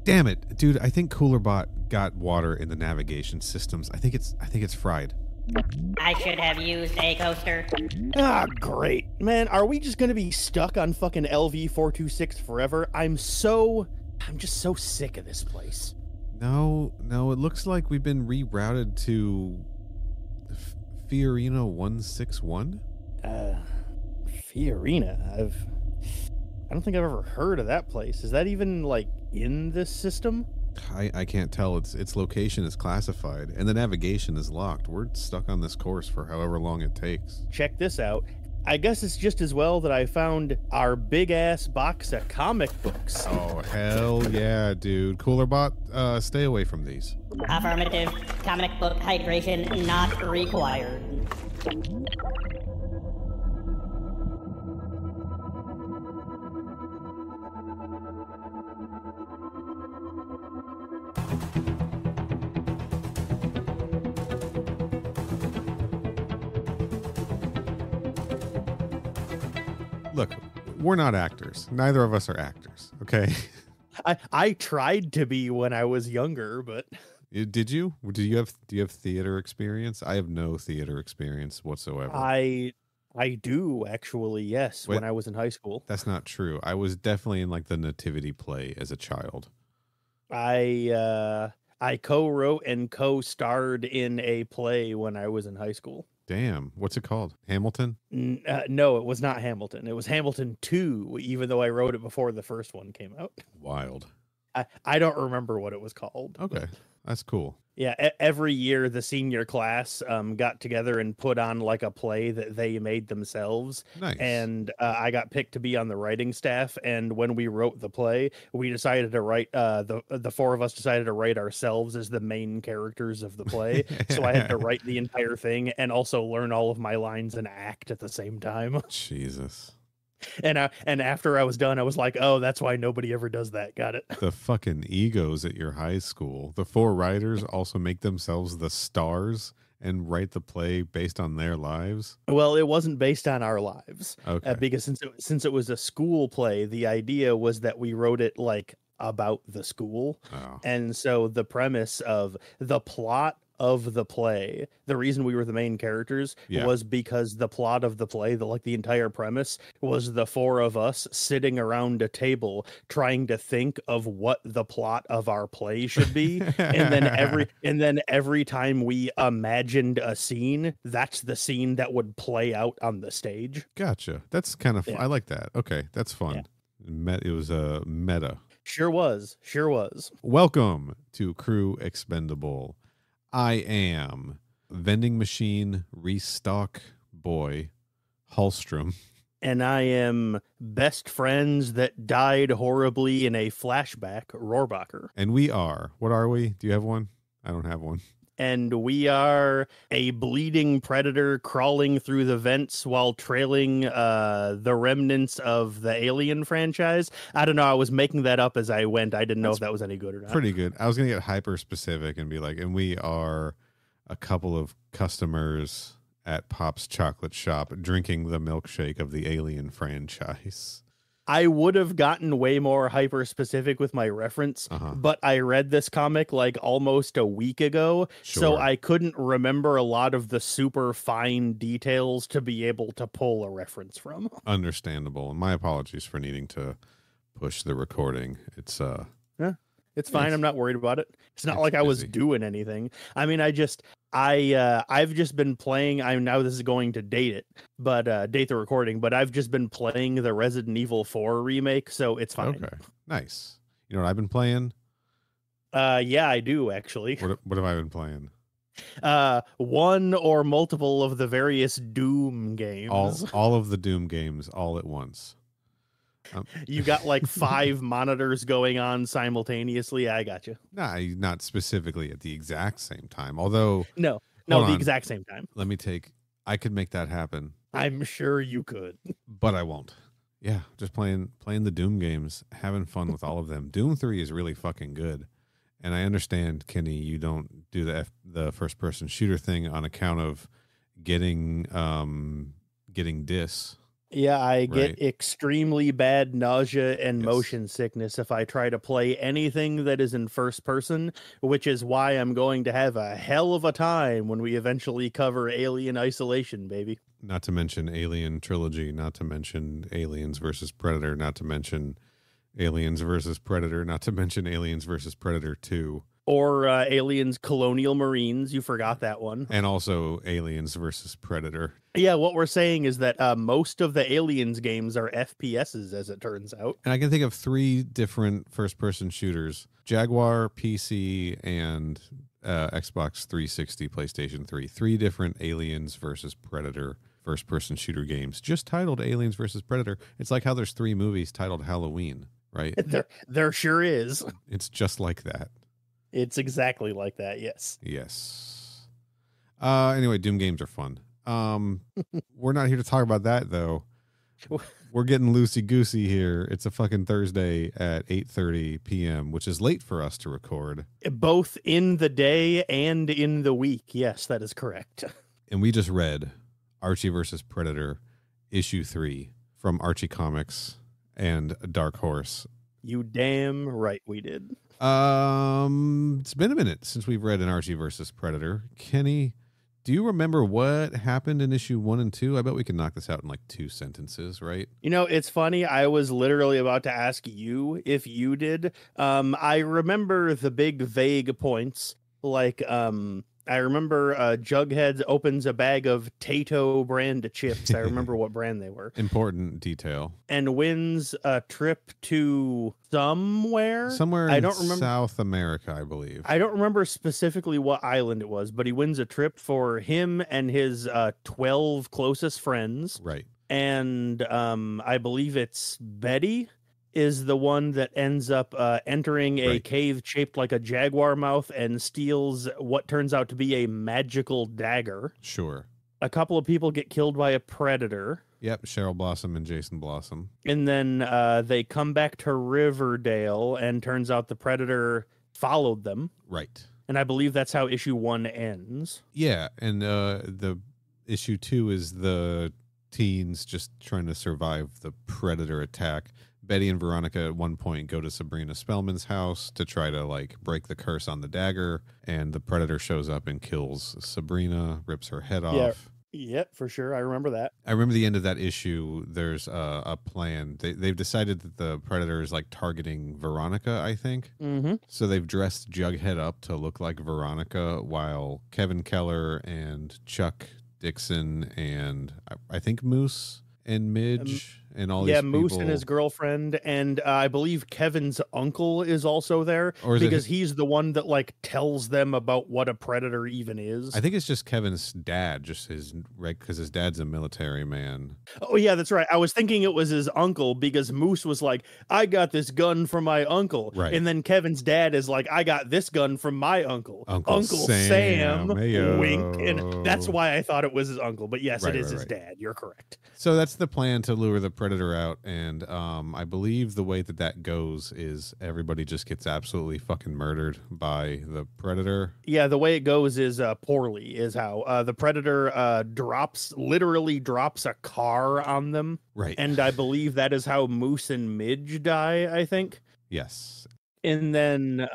Damn it, dude! I think Coolerbot got water in the navigation systems. I think it's fried. I should have used a coaster. Ah, great. Man, are we just gonna be stuck on fucking LV-426 forever? I'm just so sick of this place. No, it looks like we've been rerouted to Fiorino 161. Fiorina? I don't think I've ever heard of that place. Is that even, like, in this system? I can't tell. Its location is classified, and the navigation is locked. We're stuck on this course for however long it takes. Check this out. I guess it's just as well that I found our big-ass box of comic books. Oh, hell yeah, dude. Coolerbot, stay away from these. Affirmative. Comic book hydration not required. Look, we're not actors. Neither of us are actors, okay? I tried to be when I was younger, but... Did you? Do you have theater experience? I have no theater experience whatsoever. I do, actually, yes, Wait, when I was in high school. That's not true. I was definitely in, like, the nativity play as a child. I co-wrote and co-starred in a play when I was in high school. Damn. What's it called? Hamilton? No, it was not Hamilton. It was Hamilton 2, even though I wrote it before the first one came out. Wild. I don't remember what it was called. Okay. That's cool. Yeah, every year the senior class got together and put on like a play that they made themselves. Nice. And I got picked to be on the writing staff. And when we wrote the play, we decided to write the four of us decided to write ourselves as the main characters of the play. So I had to write the entire thing and also learn all of my lines and act at the same time. Jesus. And after I was done, I was like, oh, that's why nobody ever does that. Got it. The fucking egos at your high school. The four writers also make themselves the stars and write the play based on their lives. Well, it wasn't based on our lives. Okay. Because since it was a school play, the idea was that we wrote it like about the school. Oh. And so the premise of the plot of the play, the reason we were the main characters was because the plot of the play, the entire premise was the four of us sitting around a table trying to think of what the plot of our play should be. and then every time we imagined a scene, that's the scene that would play out on the stage. Gotcha. That's kind of I like that. Okay, that's fun. Yeah. It was a meta. Sure was. Welcome to Crew Expendable. I am vending machine restock boy Hallstrom. And I am best friends that died horribly in a flashback, Rohrbacher. And we are. What are we? Do you have one? I don't have one. And we are a bleeding predator crawling through the vents while trailing the remnants of the Alien franchise. I don't know. I was making that up as I went. I didn't know if that was any good or not. Pretty good. I was going to get hyper specific and be like, and we are a couple of customers at Pop's Chocolate Shop drinking the milkshake of the Alien franchise. I would have gotten way more hyper specific with my reference, but I read this comic like almost a week ago, so I couldn't remember a lot of the super fine details to be able to pull a reference from. Understandable. And my apologies for needing to push the recording. It's it's fine. I'm not worried about it. It's not like I was doing anything. I mean, I've just been playing. Now this is going to date it, but date the recording. But I've just been playing the Resident Evil 4 remake, so it's fine. Okay, nice. You know what I've been playing? Yeah, I do actually. What have I been playing? One or multiple of the various Doom games. All of the Doom games, all at once. You got like 5 monitors going on simultaneously. I got you. Nah, not specifically at the exact same time. Although no, the exact same time. I could make that happen. I'm sure you could, but I won't. Yeah, just playing the Doom games, having fun with all of them. Doom 3 is really fucking good, and I understand, Kenny, you don't do the first person shooter thing on account of getting dis. Yeah, I get Right. extremely bad nausea and Yes. motion sickness if I try to play anything that is in first person, which is why I'm going to have a hell of a time when we eventually cover Alien Isolation, baby. Not to mention Alien Trilogy, not to mention Aliens versus Predator, not to mention Aliens versus Predator, not to mention Aliens versus Predator 2. Or Aliens Colonial Marines, you forgot that one. And also Aliens versus Predator. Yeah, what we're saying is that most of the Aliens games are FPSs, as it turns out. And I can think of 3 different first-person shooters: Jaguar, PC, and Xbox 360, PlayStation 3. 3 different Aliens versus Predator first-person shooter games, just titled Aliens versus Predator. It's like how there's 3 movies titled Halloween, right? There sure is. It's just like that. It's exactly like that, yes. Yes. Anyway, Doom games are fun. We're not here to talk about that, though. We're getting loosey-goosey here. It's a fucking Thursday at 8:30 p.m., which is late for us to record. Both in the day and in the week. Yes, that is correct. And we just read Archie versus Predator, issue 3 from Archie Comics and Dark Horse. You damn right we did. It's been a minute since we've read an Archie versus Predator. Kenny, do you remember what happened in issue 1 and 2? I bet we can knock this out in like 2 sentences, right? You know, it's funny. I was literally about to ask you if you did. I remember the big vague points, like I remember Jughead opens a bag of Tato brand chips. I remember what brand they were. Important detail. And wins a trip to somewhere. Somewhere I in don't remember. South America, I believe. I don't remember specifically what island it was, but he wins a trip for him and his 12 closest friends. Right. And I believe it's Betty is the one that ends up entering a cave shaped like a jaguar mouth and steals what turns out to be a magical dagger. Sure. A couple of people get killed by a predator. Yep, Cheryl Blossom and Jason Blossom. And then they come back to Riverdale, and turns out the predator followed them. Right. And I believe that's how issue 1 ends. Yeah, and the issue 2 is the teens just trying to survive the predator attack. Betty and Veronica at one point go to Sabrina Spellman's house to try to like break the curse on the dagger, and the predator shows up and kills Sabrina, rips her head off. Yep, for sure. I remember that. I remember the end of that issue. There's a plan. They've decided that the predator is like targeting Veronica, I think. Mm-hmm. So they've dressed Jughead up to look like Veronica, while Kevin Keller and Chuck Dixon and I think Moose and Midge and all these Moose people. And his girlfriend, and I believe Kevin's uncle is also there, or is because he's the one that like tells them about what a predator even is. I think it's just Kevin's dad, just his because his dad's a military man. Oh yeah, that's right. I was thinking it was his uncle, because Moose was like, I got this gun from my uncle. Right. And then Kevin's dad is like, I got this gun from my uncle. Uncle Sam. Wink. And that's why I thought it was his uncle. But yes, Right, it is right, his right. dad. You're correct. So that's the plan to lure the predator out, and I believe the way that goes is everybody just gets absolutely fucking murdered by the predator. Yeah, the way it goes is poorly, is how the predator literally drops a car on them. Right. And I believe that is how Moose and Midge die, I think. Yes. And then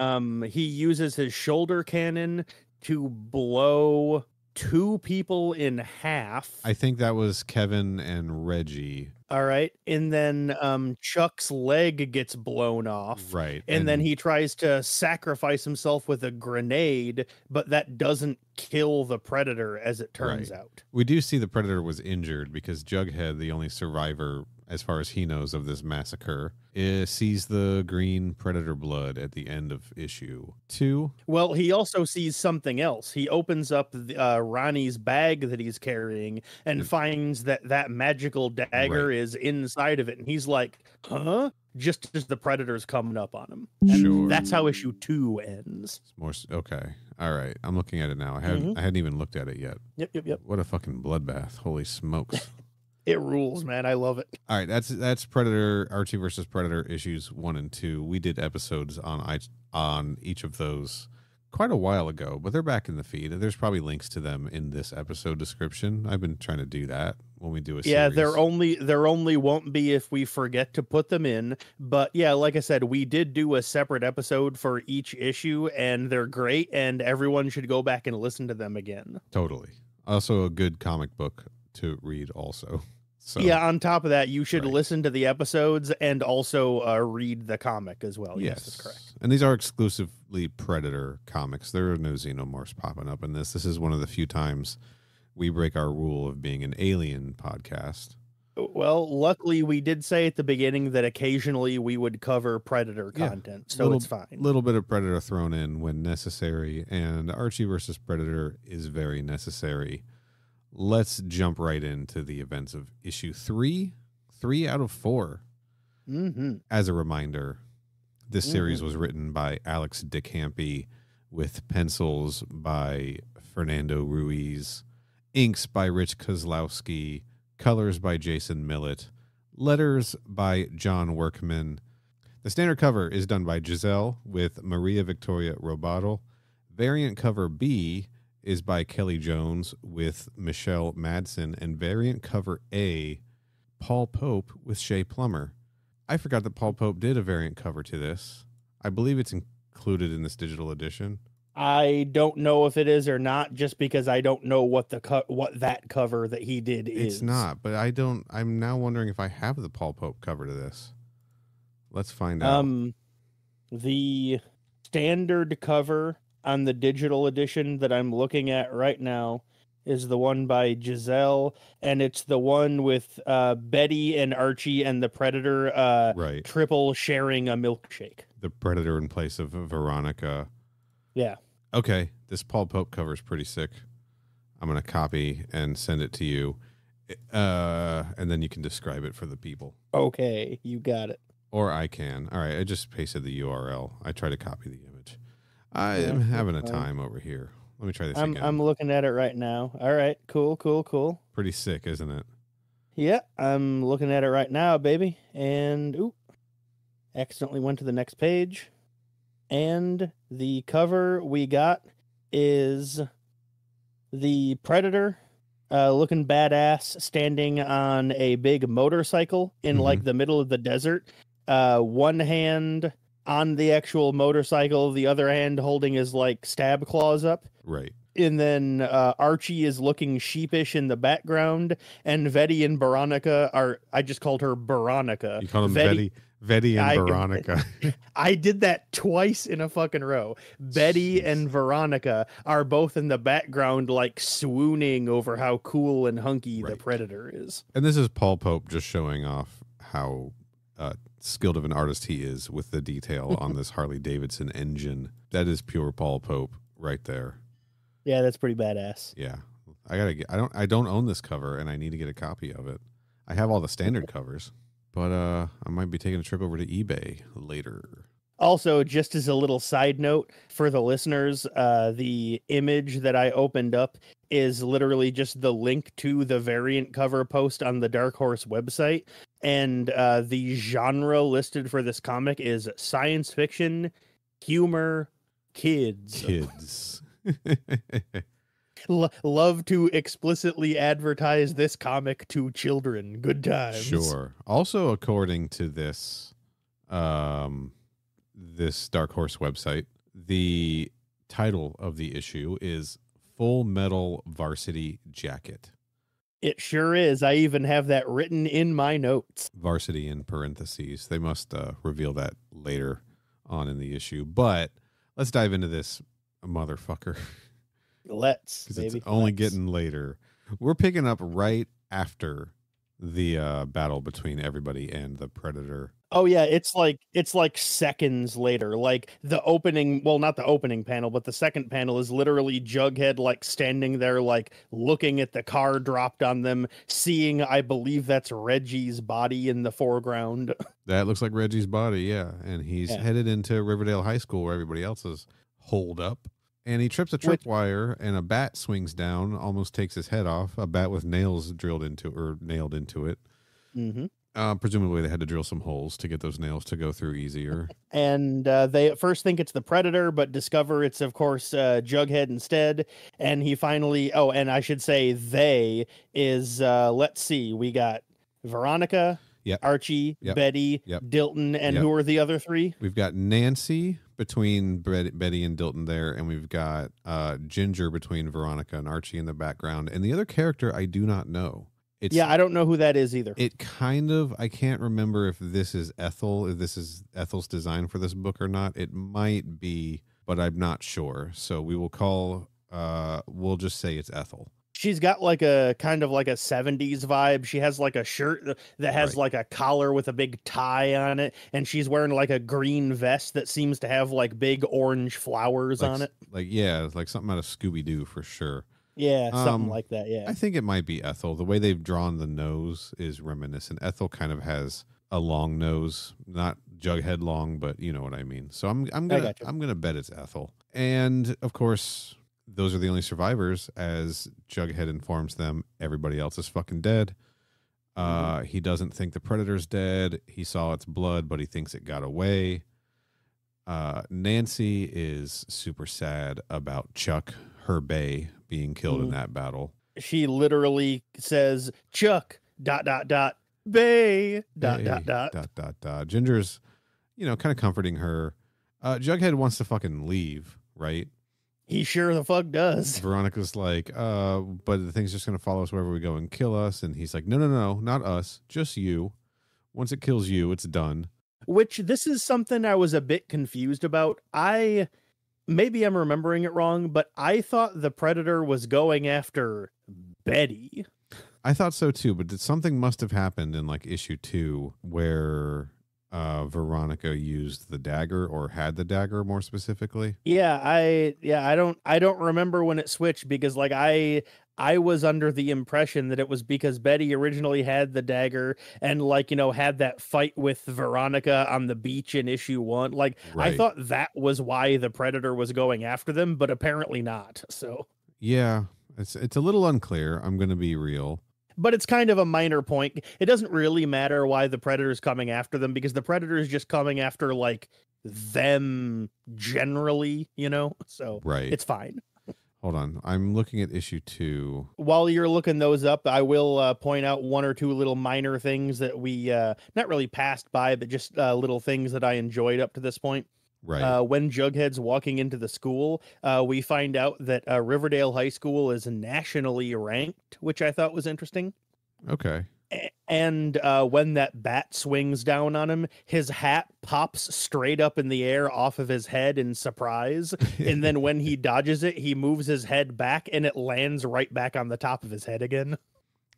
he uses his shoulder cannon to blow 2 people in half. I think that was Kevin and Reggie. All right. And then Chuck's leg gets blown off. Right. And then he tries to sacrifice himself with a grenade, but that doesn't kill the predator, as it turns out. We do see the predator was injured, because Jughead, the only survivor as far as he knows of this massacre, sees the green predator blood at the end of issue 2. Well, he also sees something else. He opens up Ronnie's bag that he's carrying and finds that magical dagger is inside of it. And he's like, huh? Just as the predator's coming up on him. And Sure. that's how issue 2 ends. Okay. All right. I'm looking at it now. I hadn't even looked at it yet. Yep. What a fucking bloodbath. Holy smokes. It rules, man. I love it. All right, that's Predator, Archie versus Predator issues 1 and 2. We did episodes on each of those quite a while ago, but they're back in the feed. There's probably links to them in this episode description. I've been trying to do that when we do a Yeah, series. there only won't be if we forget to put them in. But yeah, like I said, we did do a separate episode for each issue, and they're great, and everyone should go back and listen to them again. Totally. Also a good comic book to read also. So yeah, on top of that, you should right. listen to the episodes and also read the comic as well. Yes, that's correct. And these are exclusively Predator comics. There are no Xenomorphs popping up in this. This is one of the few times we break our rule of being an alien podcast. Well, luckily, we did say at the beginning that occasionally we would cover Predator content, so it's fine. A little bit of Predator thrown in when necessary, and Archie versus Predator is very necessary. Let's jump right into the events of issue 3. 3 out of 4. Mm-hmm. As a reminder, this series was written by Alex DeCampi with pencils by Fernando Ruiz, inks by Rich Kozlowski, colors by Jason Millett, letters by John Workman. The standard cover is done by Giselle with Maria Victoria Robato. Variant cover B is by Kelly Jones with Michelle Madsen, and variant cover A, Paul Pope with Shea Plummer. I forgot that Paul Pope did a variant cover to this. I believe it's included in this digital edition. I don't know if it is or not, just because I don't know what that cover that he did is. It's not, but I'm now wondering if I have the Paul Pope cover to this. Let's find out. The standard cover on the digital edition that I'm looking at right now is the one by Giselle, and it's the one with Betty and Archie and the Predator triple sharing a milkshake. The Predator in place of Veronica. Yeah. Okay, this Paul Pope cover is pretty sick. I'm going to copy and send it to you, and then you can describe it for the people. Okay, you got it. Or I can. All right, I just pasted the URL. I try to copy the image. I am having a time over here. Let me try this again. I'm looking at it right now. All right, cool. Pretty sick, isn't it? Yeah, I'm looking at it right now, baby. And, accidentally went to the next page. And the cover we got is the Predator looking badass standing on a big motorcycle in like the middle of the desert. One hand on the actual motorcycle, the other hand holding his like stab claws up. Right. And then Archie is looking sheepish in the background, and Vetti and Veronica I just called her Veronica. You call them Vetti and Veronica. I did that twice in a fucking row. Betty and Veronica are both in the background, like swooning over how cool and hunky the Predator is. And this is Paul Pope just showing off how skilled of an artist he is with the detail on this Harley Davidson engine. That is pure Paul Pope right there. Yeah, that's pretty badass. Yeah. I don't own this cover, and I need to get a copy of it. I have all the standard covers, but I might be taking a trip over to eBay later. Also, just as a little side note for the listeners, the image that I opened up is literally just the link to the variant cover post on the Dark Horse website. And the genre listed for this comic is science fiction, humor, kids. Love to explicitly advertise this comic to children. Good times. Sure. Also, according to this this Dark Horse website, the title of the issue is Full Metal Varsity Jacket. It sure is. I even have that written in my notes. Varsity in parentheses. They must reveal that later on in the issue. But let's dive into this motherfucker. Let's, because it's only getting later. We're picking up right after the battle between everybody and the Predator. Oh yeah, it's like seconds later. Like the opening, well, not the opening panel, but the second panel is literally Jughead like standing there, like looking at the car dropped on them, seeing, I believe that's Reggie's body in the foreground. That looks like Reggie's body, yeah. And he's headed into Riverdale High School where everybody else is holed up. And he trips a tripwire, and a bat swings down, almost takes his head off. A bat with nails nailed into it. Mm-hmm. Presumably they had to drill some holes to get those nails to go through easier. And they at first think it's the Predator, but discover it's, of course, Jughead instead. And he finally, oh, and I should say they is, let's see, we got Veronica, Yep. Archie, Yep. Betty, Yep. Dilton, and Yep. who are the other three? We've got Nancy between Betty and Dilton there, and we've got Ginger between Veronica and Archie in the background. And the other character I do not know. I don't know who that is either. It kind of, I can't remember if this is Ethel, if this is Ethel's design for this book or not. It might be, but I'm not sure. So we will we'll just say it's Ethel. She's got like a kind of like a 70s vibe. She has like a shirt that has like a collar with a big tie on it. And she's wearing like a green vest that seems to have like big orange flowers on it. Like something out of Scooby-Doo for sure. Yeah, something like that, yeah. I think it might be Ethel. The way they've drawn the nose is reminiscent. Ethel kind of has a long nose, not Jughead long, but you know what I mean. So I'm gonna bet it's Ethel. And of course, those are the only survivors. As Jughead informs them, everybody else is fucking dead. He doesn't think the Predator's dead. He saw its blood, but he thinks it got away. Nancy is super sad about Chuck, her bae, being killed in that battle. She literally says, Chuck, ... bae, ... Ginger's, kind of comforting her. Jughead wants to fucking leave, right? He sure the fuck does. Veronica's like, but the thing's just going to follow us wherever we go and kill us. And he's like, no, not us, just you. Once it kills you, it's done. Which, this is something I was a bit confused about. Maybe I'm remembering it wrong, but I thought the Predator was going after Betty. I thought so too, but something must have happened in like issue 2 where Veronica used the dagger, or had the dagger more specifically. I don't remember when it switched, because like I was under the impression that it was because Betty originally had the dagger and had that fight with Veronica on the beach in issue 1. Like, right. I thought that was why the Predator was going after them, but apparently not. So yeah, it's a little unclear. I'm going to be real. But it's kind of a minor point. It doesn't really matter why the Predator's coming after them, because the Predator is just coming after like them generally, so right. It's fine. Hold on. I'm looking at issue 2. While you're looking those up, I will point out one or two little minor things that we not really passed by, but just little things that I enjoyed up to this point. Right. When Jughead's walking into the school, we find out that Riverdale High School is nationally ranked, which I thought was interesting. Okay. And when that bat swings down on him, his hat pops straight up in the air off of his head in surprise. And then when he dodges it, he moves his head back and it lands right back on the top of his head again.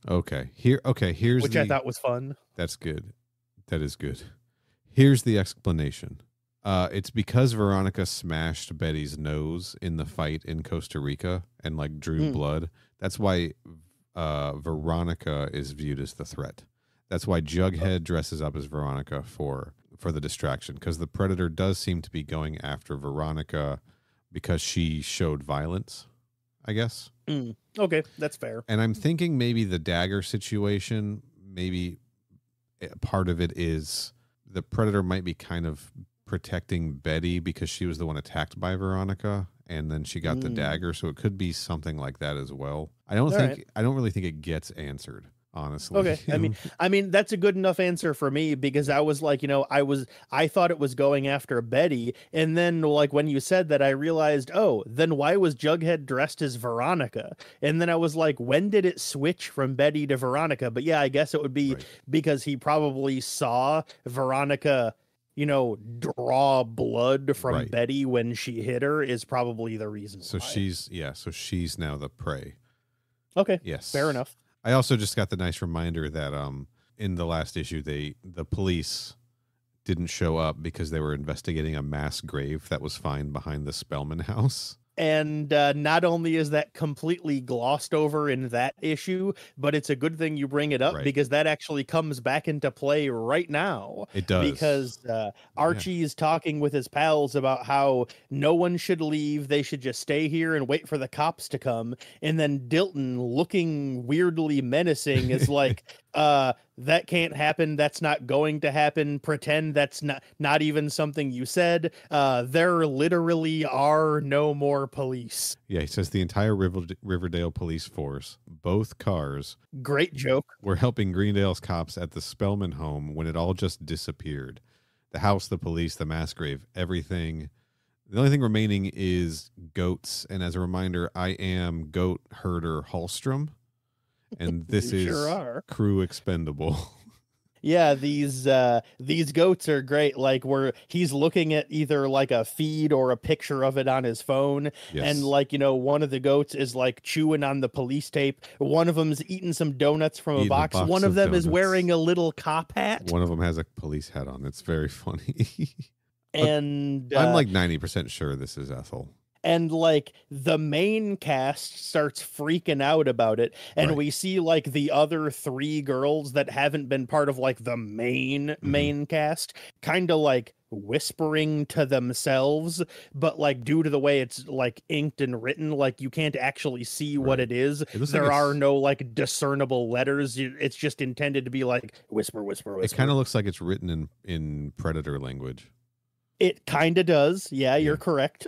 Okay. Here's which I thought was fun. That's good. That is good. Here's the explanation. It's because Veronica smashed Betty's nose in the fight in Costa Rica and like drew blood. That's why Veronica is viewed as the threat. That's why Jughead dresses up as Veronica for the distraction, because the Predator does seem to be going after Veronica because she showed violence, I guess. Okay, that's fair. And I'm thinking maybe the dagger situation, maybe part of it is the Predator might be kind of protecting Betty because she was the one attacked by Veronica, and then she got the dagger, so it could be something like that as well. I don't really think it gets answered, honestly. Okay. I mean that's a good enough answer for me, because I was like, I thought it was going after Betty, and then like when you said that, I realized, oh, then why was Jughead dressed as Veronica? And then I was like, when did it switch from Betty to Veronica? But yeah, I guess it would be because he probably saw Veronica draw blood from Betty when she hit her, is probably the reason. So why. She's now the prey. Okay. Yes. Fair enough. I also just got the nice reminder that in the last issue the police didn't show up because they were investigating a mass grave that was found behind the Spellman house. And not only is that completely glossed over in that issue, but it's a good thing you bring it up, because that actually comes back into play right now. It does. Because Archie is talking with his pals about how no one should leave. They should just stay here and wait for the cops to come. And then Dilton, looking weirdly menacing, is like, That can't happen. That's not going to happen. Pretend that's not even something you said. There literally are no more police. Yeah, he says the entire Riverdale police force, both cars, great joke, were helping Greendale's cops at the Spellman home when it all just disappeared. The house, the police, the mass grave, everything. The only thing remaining is goats. And as a reminder, I am goat herder Hallstrom. And this is sure crew expendable. Yeah, these goats are great. Like he's looking at either like a feed or a picture of it on his phone. Yes. And like, one of the goats is like chewing on the police tape. One of them's eating some donuts from a box. One of them is wearing a little cop hat. One of them has a police hat on. It's very funny. And I'm like 90% sure this is Ethel. And like the main cast starts freaking out about it. And right. we see like the other 3 girls that haven't been part of like the main cast kind of like whispering to themselves. But like due to the way it's like inked and written, like you can't actually see what it is. There are no like discernible letters. It's just intended to be like whisper, whisper, whisper. It kind of looks like it's written in Predator language. It kind of does. Yeah, you're correct.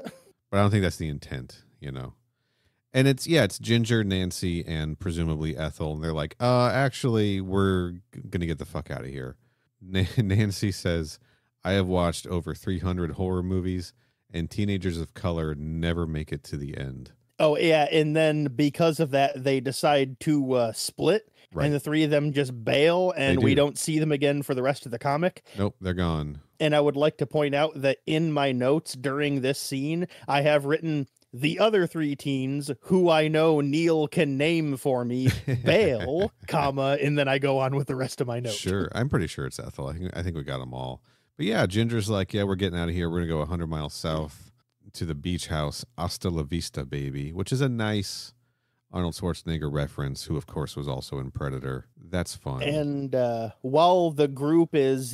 But I don't think that's the intent, And it's Ginger, Nancy, and presumably Ethel. And they're like, actually, we're going to get the fuck out of here. Nancy says, I have watched over 300 horror movies, and teenagers of color never make it to the end. Oh, yeah. And then because of that, they decide to split. Right. And the 3 of them just bail, and we don't see them again for the rest of the comic. Nope, they're gone. And I would like to point out that in my notes during this scene, I have written the other 3 teens who I know Neal can name for me, bail, comma, and then I go on with the rest of my notes. Sure. I'm pretty sure it's Ethel. I think we got them all. But yeah, Ginger's like, we're getting out of here. We're going to go 100 miles south to the beach house, Hasta la Vista, baby, which is a nice Arnold Schwarzenegger reference, who of course was also in Predator. That's fun. And while the group is,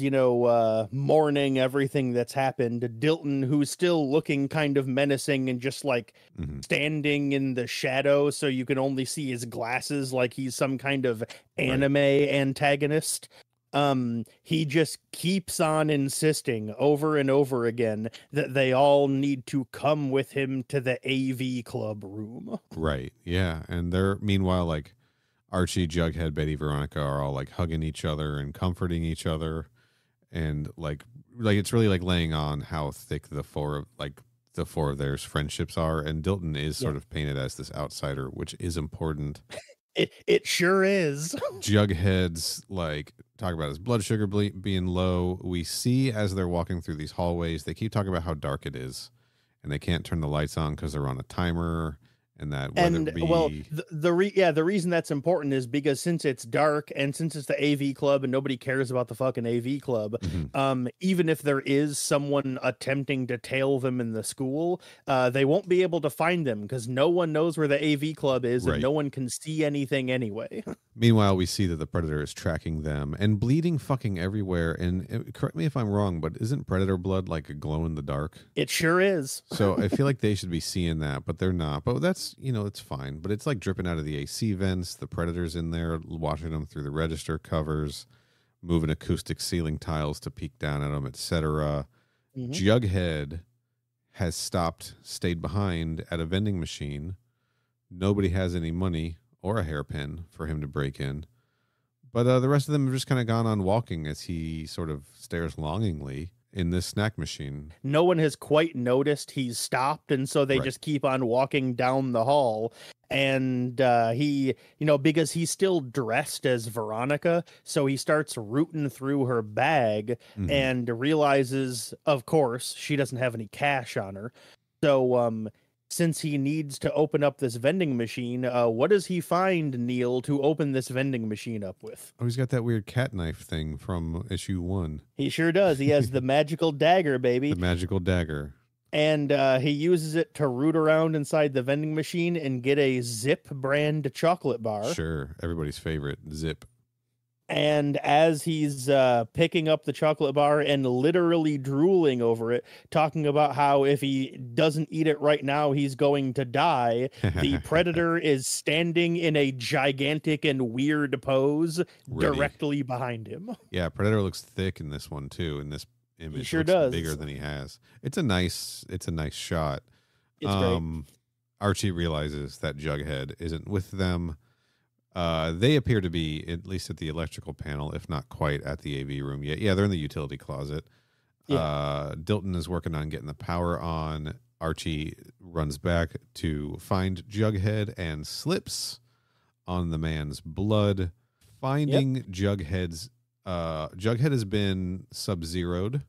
mourning everything that's happened, Dilton, who's still looking kind of menacing and just like standing in the shadow, so you can only see his glasses like he's some kind of anime antagonist. He just keeps on insisting over and over again that they all need to come with him to the AV club room. Right. Yeah. And they're meanwhile, like Archie, Jughead, Betty, Veronica are all like hugging each other and comforting each other. And like it's really like laying on how thick the four of theirs friendships are. And Dilton is sort of painted as this outsider, which is important. It sure is. Jughead's like talk about his blood sugar being low. We see as they're walking through these hallways, they keep talking about how dark it is, and they can't turn the lights on because they're on a timer. And that the reason that's important is because since it's dark and since it's the AV club and nobody cares about the fucking AV club, even if there is someone attempting to tail them in the school, they won't be able to find them because no one knows where the AV club is and no one can see anything anyway. Meanwhile, we see that the Predator is tracking them and bleeding fucking everywhere. And correct me if I'm wrong, but isn't Predator blood like a glow in the dark? It sure is. So I feel like they should be seeing that, but they're not. But that's, it's fine. But it's like dripping out of the AC vents. The Predator's in there watching them through the register covers, moving acoustic ceiling tiles to peek down at them, etc. Jughead has stayed behind at a vending machine. Nobody has any money or a hairpin for him to break in. But the rest of them have just kind of gone on walking as he sort of stares longingly in this snack machine. No one has quite noticed he's stopped, and so they just keep on walking down the hall. And he, because he's still dressed as Veronica, so he starts rooting through her bag and realizes, of course, she doesn't have any cash on her. So since he needs to open up this vending machine, what does he find, Neal, to open this vending machine up with? Oh, he's got that weird cat knife thing from issue 1. He sure does. He has the magical dagger, baby. The magical dagger. And he uses it to root around inside the vending machine and get a Zip brand chocolate bar. Sure. Everybody's favorite, Zip. And as he's picking up the chocolate bar and literally drooling over it, talking about how if he doesn't eat it right now, he's going to die, the predator is standing in a gigantic and weird pose directly behind him. Yeah, predator looks thick in this one too. In this image, he sure does. Bigger than he has. It's a nice shot. It's great. Archie realizes that Jughead isn't with them. They appear to be, at least at the electrical panel, if not quite at the AV room yet. Yeah, they're in the utility closet. Yeah. Dilton is working on getting the power on. Archie runs back to find Jughead and slips on the man's blood. Finding Jughead's... Jughead has been sub-zeroed,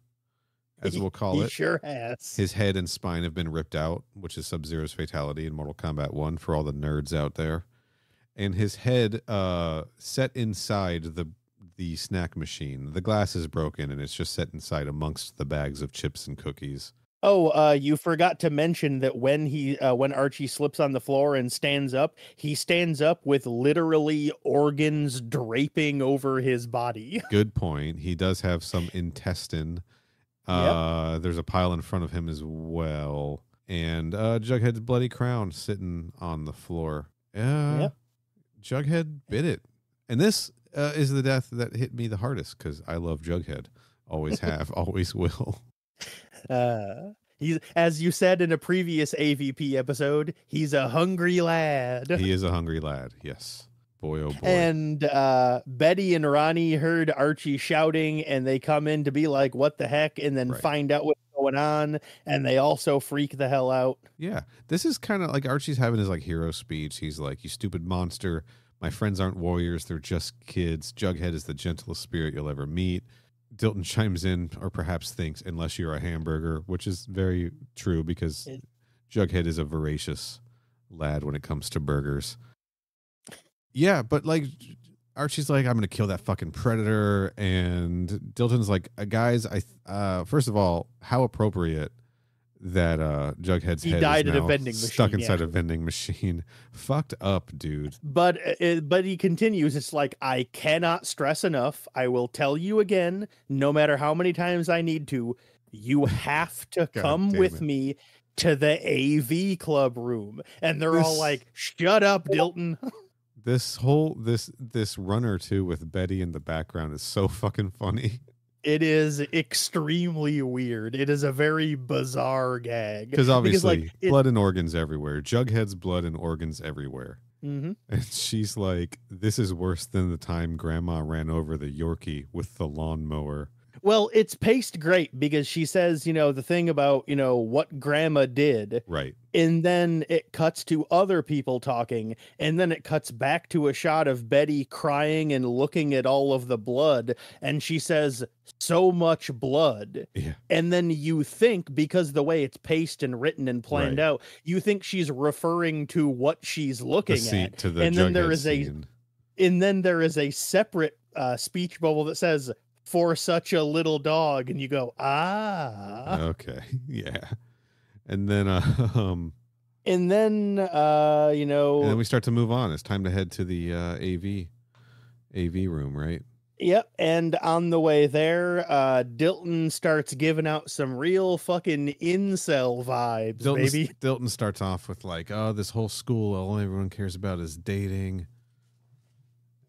as we'll call it. He sure has. His head and spine have been ripped out, which is Sub-Zero's fatality in Mortal Kombat 1 for all the nerds out there. And his head set inside the snack machine. The glass is broken, and it's just set inside amongst the bags of chips and cookies. Oh, you forgot to mention that when Archie slips on the floor and stands up, he stands up with literally organs draping over his body. Good point. He does have some intestine. There's a pile in front of him as well. And Jughead's bloody crown sitting on the floor. Jughead bit it. And this is the death that hit me the hardest because I love Jughead. Always have, always will. He's, as you said in a previous AVP episode, he's a hungry lad. He is a hungry lad, yes. Boy, oh boy. And Betty and Ronnie heard Archie shouting, and they come in to be like, what the heck? And then find out what's going on. And they also freak the hell out. Yeah. This is kind of like Archie's having his like hero speech. He's like, you stupid monster. My friends aren't warriors. They're just kids. Jughead is the gentlest spirit you'll ever meet. Dilton chimes in, or perhaps thinks, unless you're a hamburger, which is very true because Jughead is a voracious lad when it comes to burgers. Yeah, but like Archie's like, I'm going to kill that fucking predator. And Dilton's like, guys, first of all, how appropriate that Jughead's head died is now stuck inside a vending machine. Fucked up, dude. But he continues. It's like, I cannot stress enough. I will tell you again, no matter how many times I need to, you have to come with me to the AV club room. And they're all like, shut up, Dilton. This runner too with Betty in the background is so fucking funny. It is extremely weird. It is a very bizarre gag. Because obviously, blood and organs everywhere. Jughead's blood and organs everywhere. Mm-hmm. And she's like, this is worse than the time Grandma ran over the Yorkie with the lawnmower. Well, it's paced great because she says, the thing about, what Grandma did. Right. And then it cuts to other people talking. And then it cuts back to a shot of Betty crying and looking at all of the blood. And she says, so much blood. Yeah. And then you think, because the way it's paced and written and planned out, you think she's referring to what she's looking at. To the and then there is scene. And then there is a separate speech bubble that says, for such a little dog, and you go, okay, yeah. And then and then and then we start to move on. It's time to head to the AV room, right? Yep. And on the way there, Dilton starts giving out some real fucking incel vibes, baby. Dilton starts off with like, oh, this whole school, all everyone cares about is dating.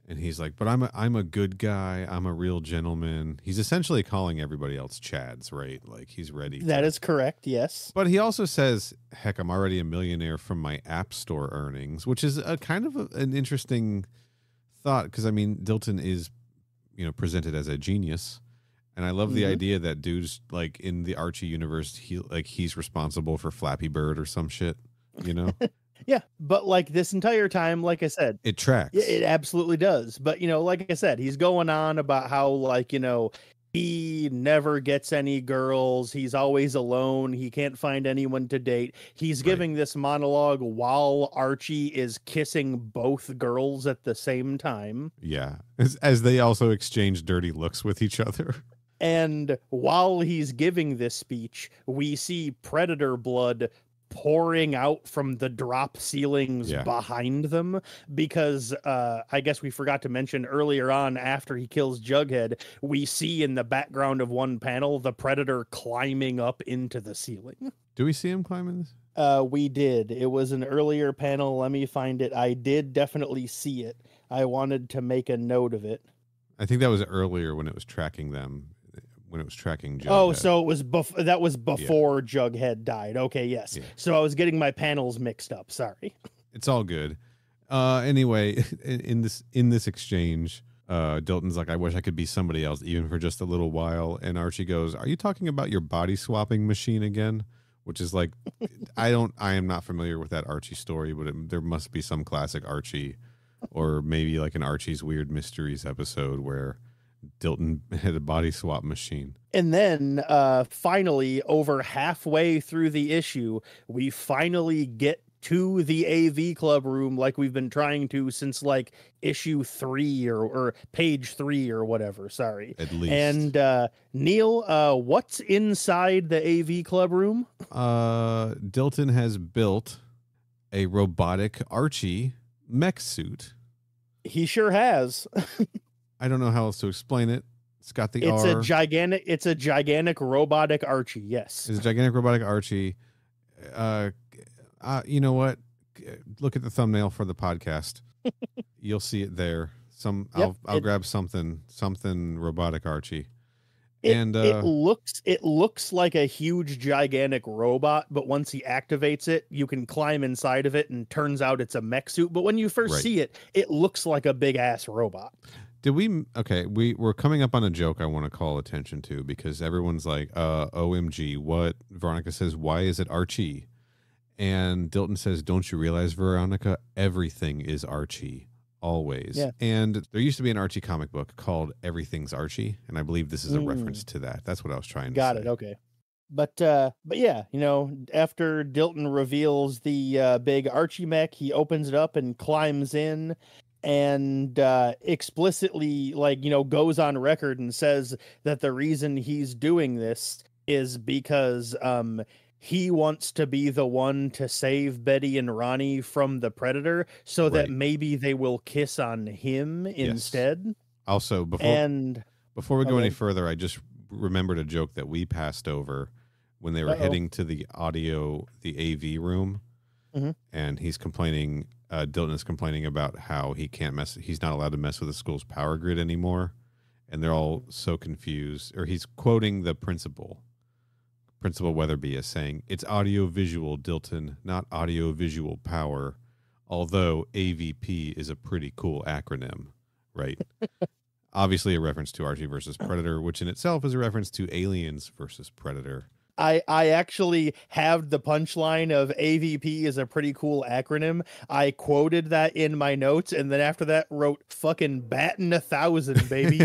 And he's like, but I'm a good guy. I'm a real gentleman. He's essentially calling everybody else Chads, right? Like he's ready. That is correct. Yes. But he also says, heck, I'm already a millionaire from my App Store earnings, which is a kind of an interesting thought. Because I mean, Dilton is, presented as a genius. And I love the idea that dude's like in the Archie universe, he's responsible for Flappy Bird or some shit, Yeah, but like this entire time, like I said, it tracks. It absolutely does. But, like I said, he's going on about how, like, he never gets any girls. He's always alone. He can't find anyone to date. He's giving this monologue while Archie is kissing both girls at the same time. Yeah, as they also exchange dirty looks with each other. And while he's giving this speech, we see predator blood pouring out from the drop ceilings behind them, because I guess we forgot to mention earlier on, after he kills Jughead, we see in the background of one panel the Predator climbing up into the ceiling. Do we see him climbing this? We did. It was an earlier panel. Let me find it. I did definitely see it. I wanted to make a note of it. I think that was earlier when it was tracking them, when it was tracking Jughead. Oh, so it was that was before Jughead died. Okay, yes. Yeah. So I was getting my panels mixed up. Sorry. It's all good. Anyway, in this exchange, Dilton's like, I wish I could be somebody else, even for just a little while. And Archie goes, are you talking about your body swapping machine again? Which is like, I am not familiar with that Archie story, but there must be some classic Archie, or maybe like an Archie's Weird Mysteries episode where Dilton had a body swap machine. And then finally, over halfway through the issue, we finally get to the AV club room, like we've been trying to since like issue 3 or page 3 or whatever. Sorry. At least. And Neal, what's inside the AV club room? Dilton has built a robotic Archie mech suit. He sure has. I don't know how else to explain it. It's got the it's R. It's a gigantic robotic Archie. Yes. It's a gigantic robotic Archie. You know what? Look at the thumbnail for the podcast. You'll see it there. I'll grab something robotic Archie. It looks like a huge gigantic robot, but once he activates it, you can climb inside of it, and turns out it's a mech suit. But when you first see it, it looks like a big ass robot. We're coming up on a joke I want to call attention to, because everyone's like, OMG, what? Veronica says, why is it Archie? And Dilton says, don't you realize, Veronica, everything is Archie, always. Yeah. And there used to be an Archie comic book called Everything's Archie, and I believe this is a reference to that. That's what I was trying to say. Got it, okay. But yeah, after Dilton reveals the big Archie mech, he opens it up and climbs in, and explicitly, goes on record and says that the reason he's doing this is because he wants to be the one to save Betty and Ronnie from the Predator, so that maybe they will kiss on him instead. Also, before we go any further, I just remembered a joke that we passed over when they were heading to the AV room, and he's complaining. Dilton is complaining about how he's not allowed to mess with the school's power grid anymore, and they're all so confused. Or he's quoting the Principal Weatherby as saying, it's audio-visual, Dilton, not audio-visual power, although AVP is a pretty cool acronym, right? Obviously a reference to Archie versus Predator, which in itself is a reference to Aliens versus Predator. I actually have the punchline of AVP is a pretty cool acronym. I quoted that in my notes, and then after that wrote fucking batting 1,000, baby.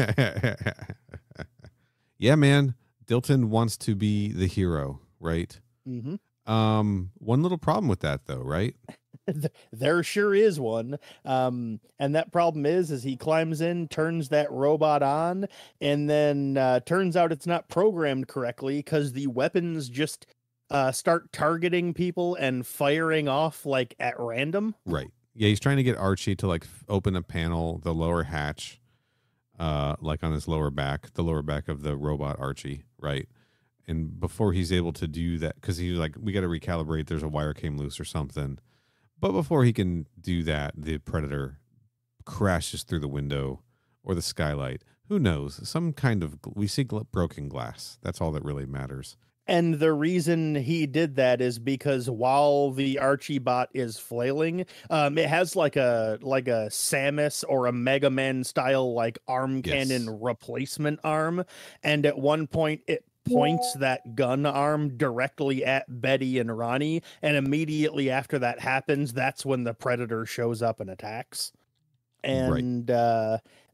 Yeah, man. Dilton wants to be the hero, right? Mm-hmm. One little problem with that, though, right? There sure is one. And that problem is he climbs in, turns that robot on, and then turns out it's not programmed correctly, because the weapons just start targeting people and firing off at random. Right. Yeah, he's trying to get Archie to open a panel, the lower hatch, on his lower back, the lower back of the robot Archie, right? And before he's able to do that, because he's like, we got to recalibrate, there's a wire came loose or something. But before he can do that, the Predator crashes through the window or the skylight. Who knows? Some kind of, we see broken glass. That's all that really matters. And the reason he did that is because while the Archie bot is flailing, it has like a Samus or a Mega Man style arm cannon replacement arm, and at one point it points that gun arm directly at Betty and Ronnie, and immediately after that happens, that's when the Predator shows up and attacks. And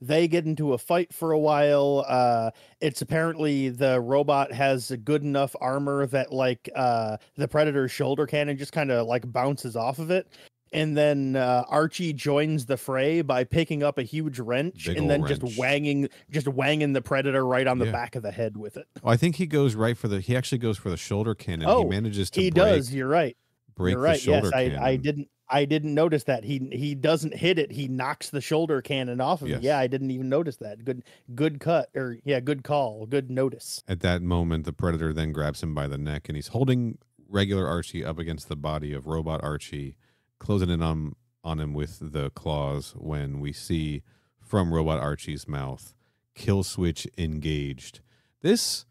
they get into a fight for a while. It's apparently the robot has a good enough armor that the Predator's shoulder cannon just kind of bounces off of it. And then Archie joins the fray by picking up a huge wrench and then just wanging the Predator right on the back of the head with it. Well, I think he actually goes for the shoulder cannon. Oh, he manages to does. You're right. break You're the right. shoulder Yes, cannon. I didn't notice that. He doesn't hit it. He knocks the shoulder cannon off of it. Yes. Yeah, I didn't even notice that. Good cut, or yeah, good call. Good notice. At that moment, the Predator then grabs him by the neck, and he's holding regular Archie up against the body of robot Archie, closing in on him with the claws when we see from robot Archie's mouth, kill switch engaged. This,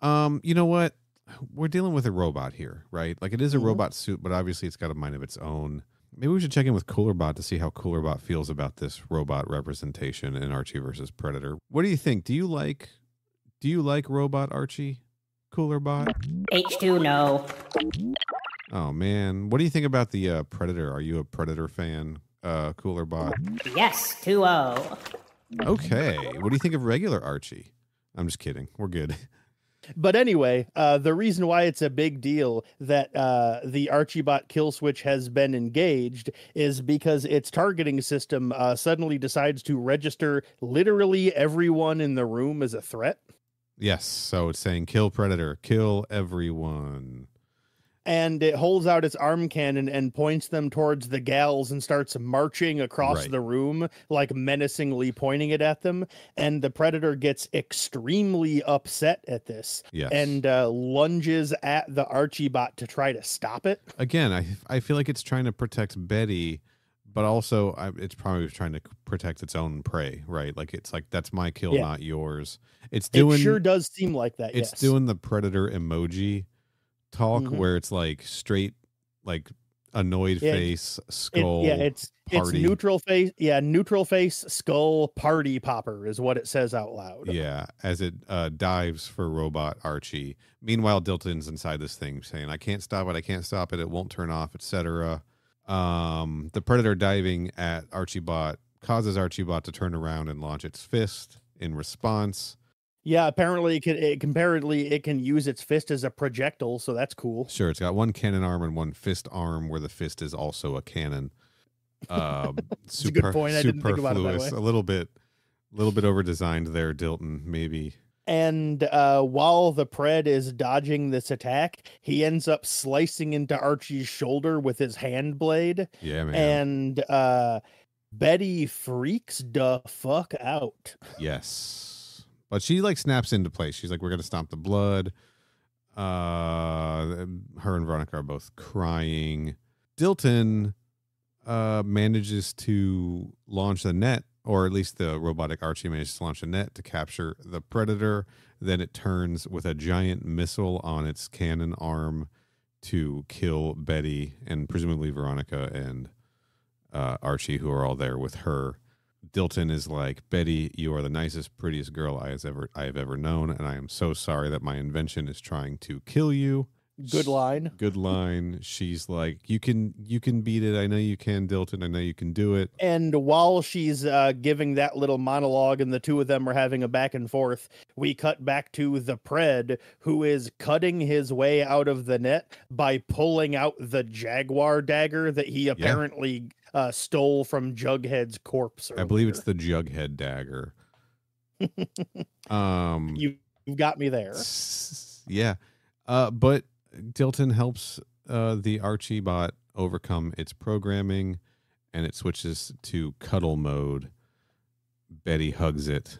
you know what? We're dealing with a robot here, right? Like, it is a robot suit, but obviously it's got a mind of its own. Maybe we should check in with Coolerbot to see how Coolerbot feels about this robot representation in Archie versus Predator. What do you think? Do you like robot Archie, Coolerbot? H2, no. Oh man, what do you think about the Predator? Are you a Predator fan, Coolerbot? Yes, 2-0. Okay, what do you think of regular Archie? I'm just kidding. We're good. But anyway, the reason why it's a big deal that the Archiebot kill switch has been engaged is because its targeting system suddenly decides to register literally everyone in the room as a threat. Yes, so it's saying kill Predator, kill everyone. And it holds out its arm cannon and points them towards the gals and starts marching across the room, like menacingly pointing it at them. And the Predator gets extremely upset at this and lunges at the Archiebot to try to stop it. Again, I feel like it's trying to protect Betty, but also it's probably trying to protect its own prey, right? Like, it's like, that's my kill, not yours. It sure does seem like that. It's doing the Predator emoji talk where it's like straight, like annoyed face, skull. It's neutral face. Yeah, neutral face, skull, party popper is what it says out loud. Yeah, as it dives for robot Archie. Meanwhile, Dilton's inside this thing saying, I can't stop it, it won't turn off, etc. The Predator diving at Archiebot causes Archiebot to turn around and launch its fist in response. Yeah, apparently it can use its fist as a projectile, so that's cool. Sure, it's got one cannon arm and one fist arm, where the fist is also a cannon. That's a good point. I didn't think about it that way. A little bit over designed there, Dilton, maybe. And while the Pred is dodging this attack, he ends up slicing into Archie's shoulder with his hand blade. Yeah, man. And Betty freaks the fuck out. Yes. But she like snaps into place. She's like, we're going to stop the blood. Her and Veronica are both crying. Dilton manages to launch the net, or at least the robotic Archie manages to launch a net to capture the Predator. Then it turns with a giant missile on its cannon arm to kill Betty and presumably Veronica and Archie, who are all there with her. Dilton is like, Betty, you are the nicest, prettiest girl I have ever known, and I am so sorry that my invention is trying to kill you. Good line. Good line. She's like, you can beat it. I know you can, Dilton. I know you can do it. And while she's giving that little monologue and the two of them are having a back and forth, we cut back to the Pred, who is cutting his way out of the net by pulling out the Jaguar dagger that he apparently stole from Jughead's corpse earlier. I believe it's the Jughead dagger. You've got me there. Yeah. But Dilton helps the Archiebot overcome its programming, and it switches to cuddle mode. Betty hugs it.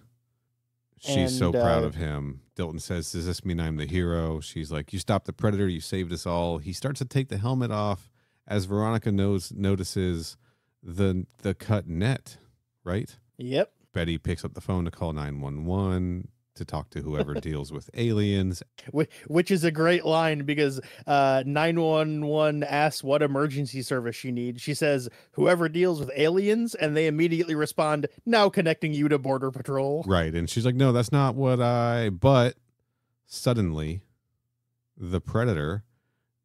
She's so proud of him. Dilton says, does this mean I'm the hero? She's like, you stopped the Predator. You saved us all. He starts to take the helmet off as Veronica notices the cut net, right? Yep. Betty picks up the phone to call 911 to talk to whoever deals with aliens. Which is a great line because 911 asks what emergency service she needs. She says, whoever deals with aliens, and they immediately respond, now connecting you to Border Patrol. Right, and she's like, no, that's not what But suddenly, the Predator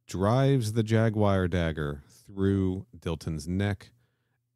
drives the Jaguar dagger through Dilton's neck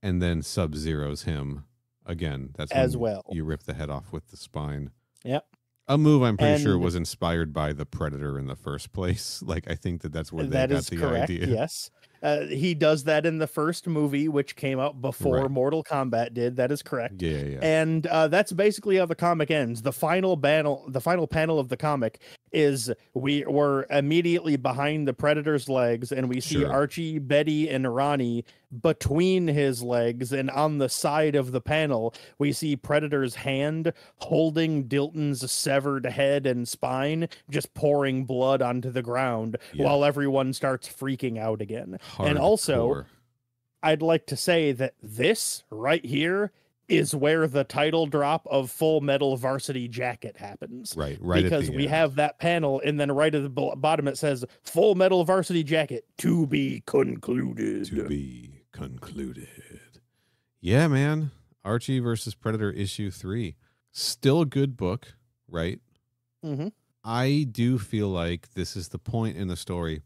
and then Sub-Zeros him again. That's as when well. You rip the head off with the spine. Yep. A move I'm pretty sure was inspired by the Predator in the first place. Like, I think that's where they got the correct, idea. Yes. He does that in the first movie, which came out before Mortal Kombat did. That is correct. Yeah. And that's basically how the comic ends. The final panel of the comic is we're immediately behind the Predator's legs, and we see Archie, Betty, and Ronnie between his legs, and on the side of the panel, we see Predator's hand holding Dilton's severed head and spine, just pouring blood onto the ground while everyone starts freaking out again. Hardcore. And also, I'd like to say that this right here is where the title drop of Full Metal Varsity Jacket happens. Right. Because we have that panel, and then right at the bottom it says Full Metal Varsity Jacket to be concluded. To be concluded. Yeah, man. Archie versus Predator issue 3. Still a good book, right? Mm-hmm. I do feel like this is the point in the story.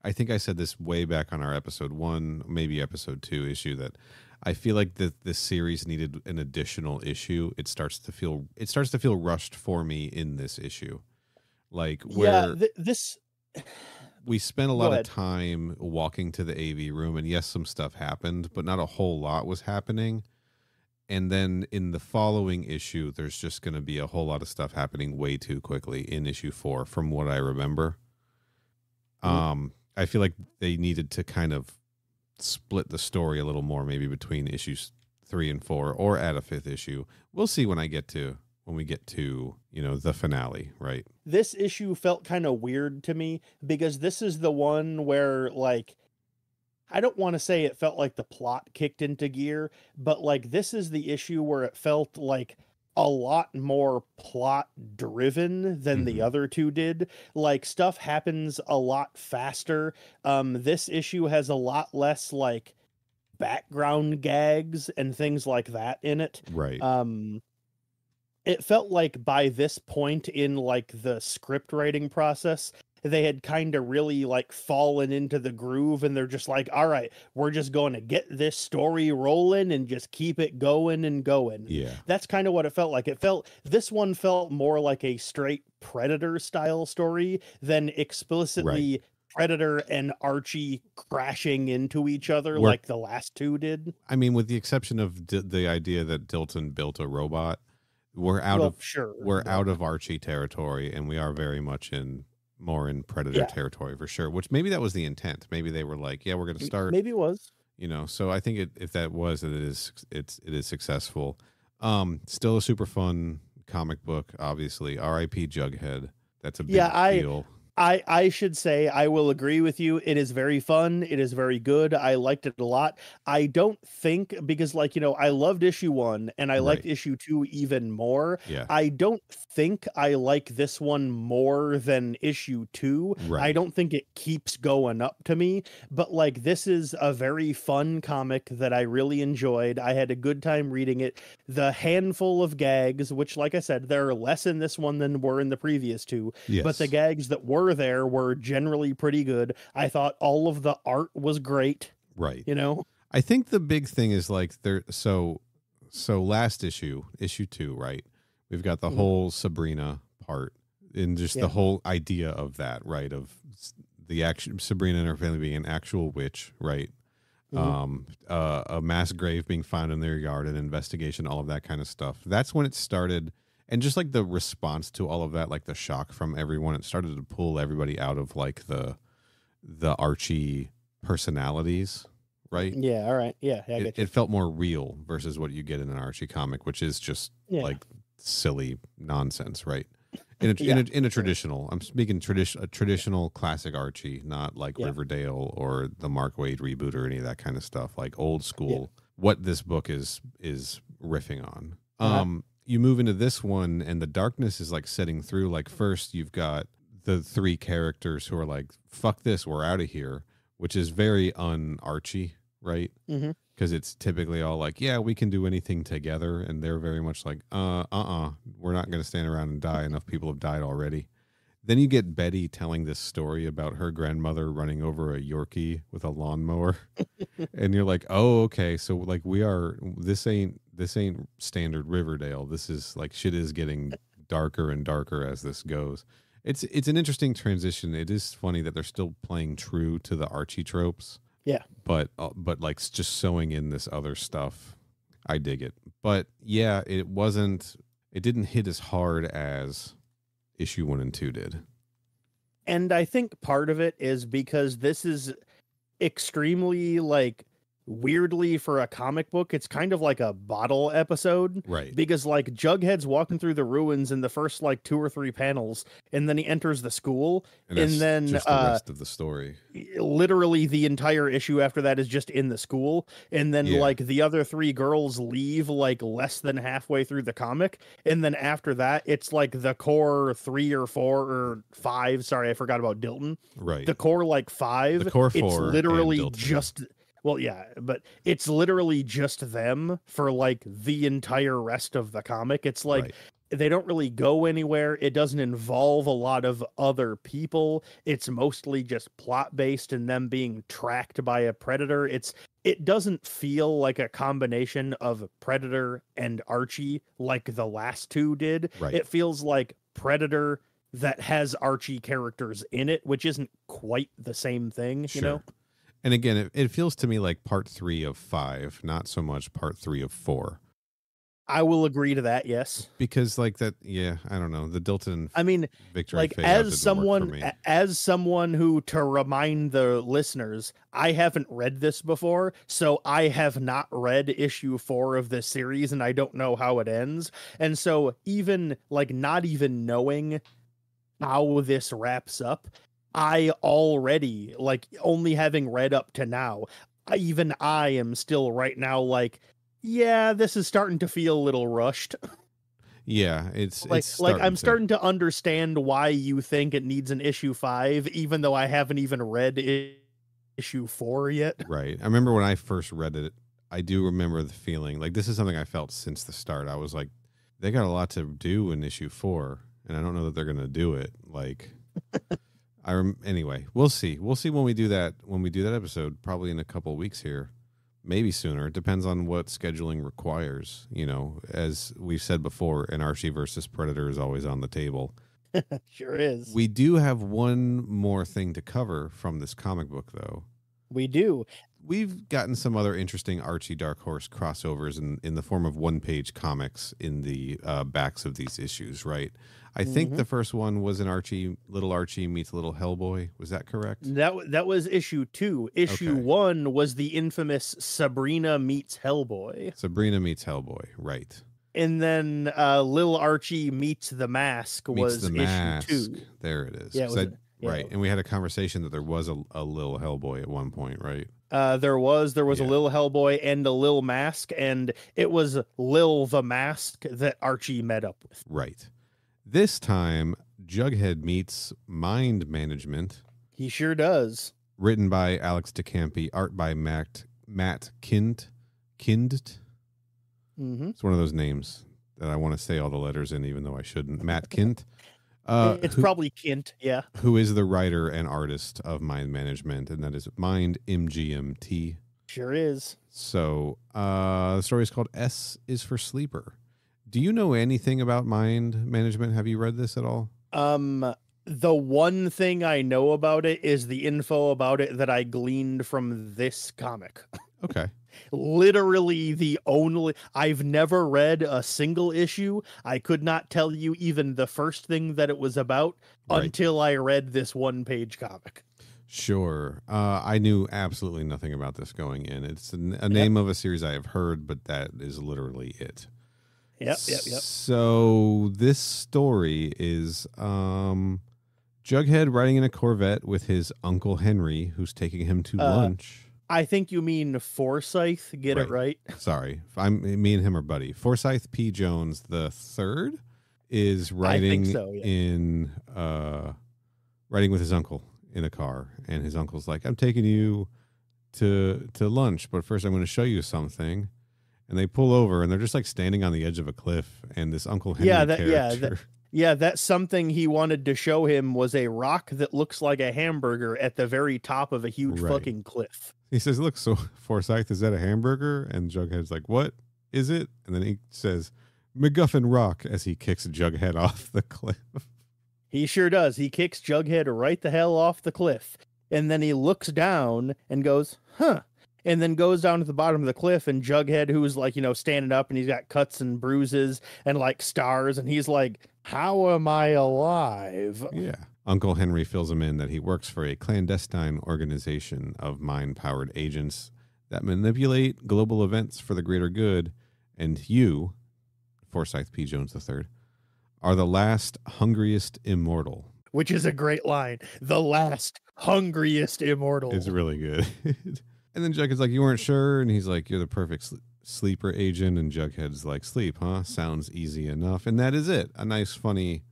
I think I said this way back on our episode 1, maybe episode 2 issue, that I feel like this series needed an additional issue. It starts to feel rushed for me in this issue. Like where we spent a lot of time walking to the AV room, and yes, some stuff happened, but not a whole lot was happening. And then in the following issue, there's just going to be a whole lot of stuff happening way too quickly in issue 4, from what I remember. I feel like they needed to kind of split the story a little more, maybe between issues 3 and 4, or add a 5th issue. We'll see when we get to, the finale, right? This issue felt kind of weird to me, because this is the one where, like, I don't want to say it felt like the plot kicked into gear, but like this is the issue where it felt like a lot more plot driven than the other two did. Like stuff happens a lot faster. This issue has a lot less like background gags and things like that in it. Right. It felt like by this point in like the script writing process, they had kind of really like fallen into the groove, and they're just like, all right, we're just going to get this story rolling and just keep it going and going. Yeah. That's kind of what it felt like. This one felt more like a straight Predator style story than explicitly Predator and Archie crashing into each other like the last two did. I mean, with the exception of the idea that Dilton built a robot, we're out of Archie territory, and we are very mumuch more in Predator territory for sure, which maybe that was the intent. Maybe they were like, yeah, we're going to start. Maybe it was. So I think if that was, it is successful. Still a super fun comic book, obviously. R.I.P. Jughead. That's a big deal. I should say I will agree with you. It is very fun. It is very good. I liked it a lot. I don't think, because I loved issue 1 and I liked issue 2 even more. Yeah. I don't think I like this one more than issue 2. Right. I don't think it keeps going up to me, but this is a very fun comic that I really enjoyed. I had a good time reading it. The handful of gags, which like I said, there are less in this one than were in the previous two, but the gags that were there were generally pretty good. I thought all of the art was great. Right. I think the big thing is so last issue 2, right? We've got the whole Sabrina part and just the whole idea of that, right? Of the action, Sabrina and her family being an actual witch, right? A mass grave being found in their yard, an investigation, all of that kind of stuff. That's when it started. And just like the response to all of that, like the shock from everyone, it started to pull everybody out of like the Archie personalities, right? Yeah, all right. Yeah, it felt more real versus what you get in an Archie comic, which is just like silly nonsense, right? In a traditional, I'm speaking a traditional classic Archie, not like Riverdale or the Mark Waid reboot or any of that kind of stuff, like old school. What this book is riffing on. You move into this one, and the darkness is like setting through. Like first, you've got the 3 characters who are like, "Fuck this, we're out of here," which is very un-Archie, right? Because it's typically all like, "Yeah, we can do anything together," and they're very much like, we're not going to stand around and die. Enough people have died already." Then you get Betty telling this story about her grandmother running over a Yorkie with a lawnmower. And you're like, oh, okay. So like this ain't standard Riverdale. This is like shit is getting darker and darker as this goes. It's an interesting transition. It is funny that they're still playing true to the Archie tropes Yeah. But like just sewing in this other stuff, I dig it. But yeah, it didn't hit as hard as issue 1 and 2 did. And I think part of it is because this is extremely, like, weirdly for a comic book, it's kind of like a bottle episode, right? Because like Jughead's walking through the ruins in the first like 2 or 3 panels, and then he enters the school, and then just the rest of the story. Literally the entire issue after that is just in the school, and then like the other 3 girls leave like less than halfway through the comic, and then after that it's like the core 3 or 4 or 5. Sorry, I forgot about Dilton. Right, the core like 5. The core 4. It's literally and just. Well, yeah, but it's literally just them for like the entire rest of the comic. It's like they don't really go anywhere. It doesn't involve a lot of other people. It's mostly just plot based and them being tracked by a predator. It doesn't feel like a combination of Predator and Archie like the last 2 did. Right. It feels like Predator that has Archie characters in it, which isn't quite the same thing, you know? And again, it feels to me like part 3 of 5, not so much part 3 of 4. I will agree to that, yes. Because like that, I don't know, the Dilton. I mean, victory like as someone who, to remind the listeners, I haven't read this before, so I have not read issue 4 of this series, and I don't know how it ends. And so even like not even knowing how this wraps up, I already, like, only having read up to now, I am still right now like, yeah, this is starting to feel a little rushed. Yeah, it's I'm starting to understand why you think it needs an issue 5, even though I haven't even read issue 4 yet. Right. I remember when I first read it, I do remember the feeling, like, this is something I felt since the start. I was like, they got a lot to do in issue 4, and I don't know that they're going to do it. Like... Anyway, we'll see. We'll see when we do that. When we do that episode, probably in a couple of weeks here, maybe sooner. It depends on what scheduling requires. You know, as we've said before, an Archie versus Predator is always on the table. Sure is. We do have one more thing to cover from this comic book, though. We do. We've gotten some other interesting Archie Dark Horse crossovers in the form of one-page comics in the backs of these issues, right? I think the first one was an Little Archie meets Little Hellboy. Was that correct? That was issue 2. Issue 1 was the infamous Sabrina meets Hellboy. Sabrina meets Hellboy, right. And then Little Archie meets the Mask was issue 2. There it is. Yeah, right. And we had a conversation that there was a Little Hellboy at one point, right? There was a Little Hellboy and a Lil Mask, and it was Lil the Mask that Archie met up with. Right. This time, Jughead meets Mind Management. He sure does. Written by Alex DeCampi, art by Matt Kind. It's one of those names that I want to say all the letters in, even though I shouldn't. Matt Kint. It's probably Kint, yeah. Who is the writer and artist of Mind Management, and that is Mind MGMT. Sure is. So the story is called S is for Sleeper. Do you know anything about Mind Management? Have you read this at all? The one thing I know about it is the info about it that I gleaned from this comic. Okay. Literally the only... I've never read a single issue. I could not tell you even the first thing that it was about until I read this one-page comic. Sure. I knew absolutely nothing about this going in. It's a name of a series I have heard, but that is literally it. Yep. So this story is Jughead riding in a Corvette with his Uncle Henry, who's taking him to lunch. I think you mean Forsyth. Get it right. Sorry. Me and him are buddy. Forsyth P. Jones the third is riding riding with his uncle in a car, and his uncle's like, I'm taking you to lunch, but first I'm going to show you something. And they pull over, and they're just like standing on the edge of a cliff, and this Uncle Henry character. That's something he wanted to show him was a rock that looks like a hamburger at the very top of a huge fucking cliff. He says, look, so Forsyth, is that a hamburger? And Jughead's like, what is it? And then he says, MacGuffin Rock, as he kicks Jughead off the cliff. He sure does. He kicks Jughead right the hell off the cliff. And then he looks down and goes, huh. And then goes down to the bottom of the cliff, and Jughead, who's like, standing up, and he's got cuts and bruises and like stars. And he's like, how am I alive? Yeah. Uncle Henry fills him in that he works for a clandestine organization of mind-powered agents that manipulate global events for the greater good. And you, Forsyth P. Jones III, are the last hungriest immortal. Which is a great line. The last hungriest immortal. It's really good. And then Jughead's like, you weren't sure? And he's like, you're the perfect sleeper agent. And Jughead's like, sleep, huh? Sounds easy enough. And that is it. A nice, funny